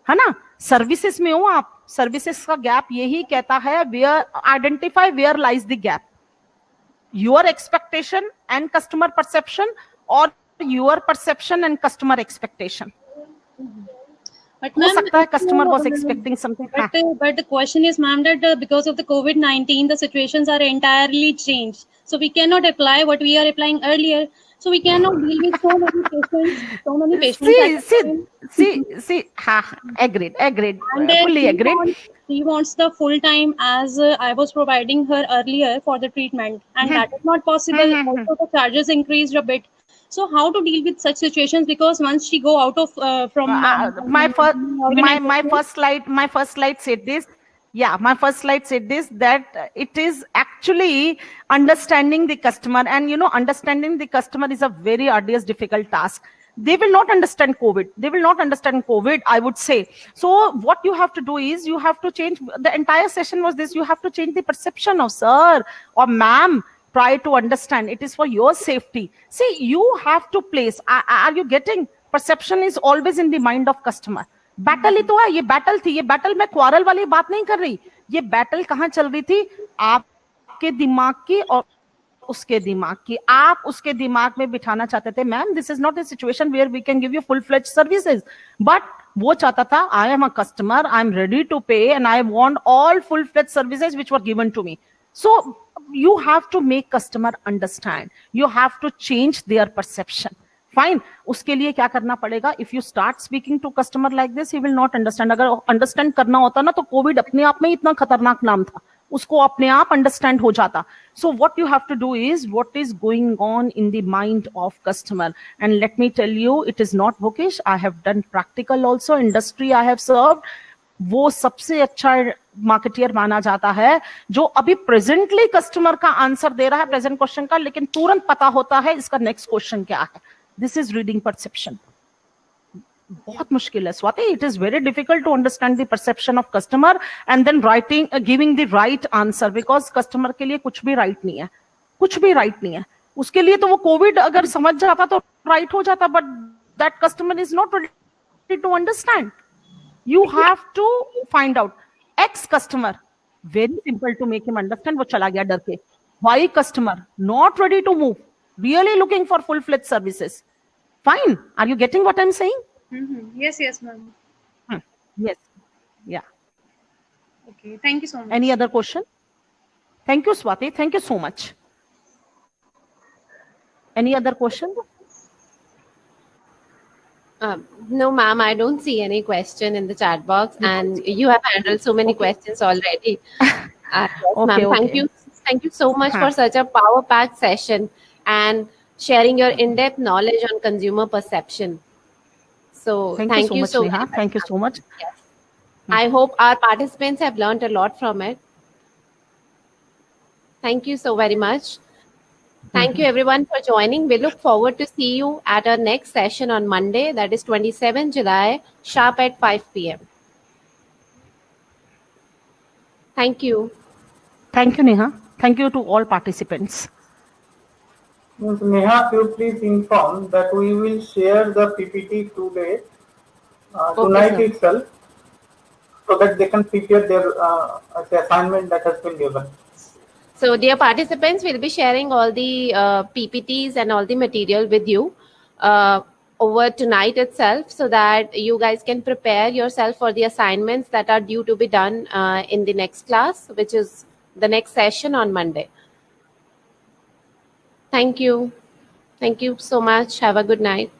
है ना, services में हो आप, services का gap यही कहता है, where identify where lies the gap, your expectation and customer perception और your perception and customer expectation. हो सकता है customer was expecting something. But the question is, ma'am, that because of the COVID-19, the situations are entirely changed. So we cannot apply what we are applying earlier. So we cannot deal with so many patients. See, agreed. And Fully agreed. She wants the full time as I was providing her earlier for the treatment, and that is not possible. Also, the charges increased a bit. So how to deal with such situations? Because once she go out of from my first slide said this. Yeah, my first slide said this, that it is actually understanding the customer, and understanding the customer is a very arduous, difficult task. They will not understand COVID. I would say. So what you have to do is, you have to change. The entire session was this: you have to change the perception of sir or ma'am. Try to understand. It is for your safety. See, you have to place. Are you getting? Perception is always in the mind of customer. Battle ही तो है, ये battle थी, ये battle में quarrel वाली बात नहीं कर रही. ये बैटल कहाँ चल रही थी? आपके दिमाग की और उसके दिमाग की. आप उसके दिमाग में बिठाना चाहते थे, ma'am this is not a situation where we can give you full fledge services, but वो चाहता था, I am a customer, I am ready to pay and I want all full fledge services which were given to me. So you have to make customer understand. You have to change their perception. Fine. उसके लिए क्या करना पड़ेगा? If you start speaking to customer like this, he will not understand. अगर understand करना होता ना, तो कोविड अपने आप में इतना खतरनाक नाम था, उसको अपने आप understand हो जाता. So what you have to do is, what is going on in the mind of customer. And let me tell you, it is not bookish. I have done practical also. Industry I have served. वो सबसे अच्छा marketeer माना जाता है जो अभी presently customer का answer दे रहा है प्रेजेंट क्वेश्चन का, लेकिन तुरंत पता होता है इसका नेक्स्ट क्वेश्चन क्या है. This is reading perception. बहुत मुश्किल है Swati. It is very difficult to understand the perception of customer and then writing giving the right answer, because customer के लिए कुछ भी राइट नहीं है, कुछ भी राइट नहीं है. उसके लिए तो वो कोविड अगर समझ जाता तो राइट हो जाता, but that customer is not ready to understand. You have to find out. Ex customer, very simple to make him understand. वो चला गया डर के. Y customer, not ready to move, really looking for full-fledged services. Fine. Are you getting what I'm saying? Yes, ma'am. Yes. Yeah. Okay. Thank you so much. Any other question? Thank you, Swati. Thank you so much. Any other question? No, ma'am, I don't see any question in the chat box, and you have handled so many questions already. Yes, ma'am. Thank you so much for such a power-packed session and sharing your in-depth knowledge on consumer perception. So thank you so much, Neha. Thank you so much. Yes. I hope our participants have learned a lot from it. Thank you so very much. Thank you everyone for joining. We look forward to see you at our next session on Monday, that is 27 July, sharp at 5 p.m. Thank you. Thank you, Neha. Thank you to all participants. Neha, you please inform that we will share the PPT today, tonight itself, so that they can prepare their assignment that has been given. So, dear participants, we'll be sharing all the PPTs and all the material with you over tonight itself, so that you guys can prepare yourself for the assignments that are due to be done in the next class, which is the next session on Monday. Thank you. Thank you so much. Have a good night.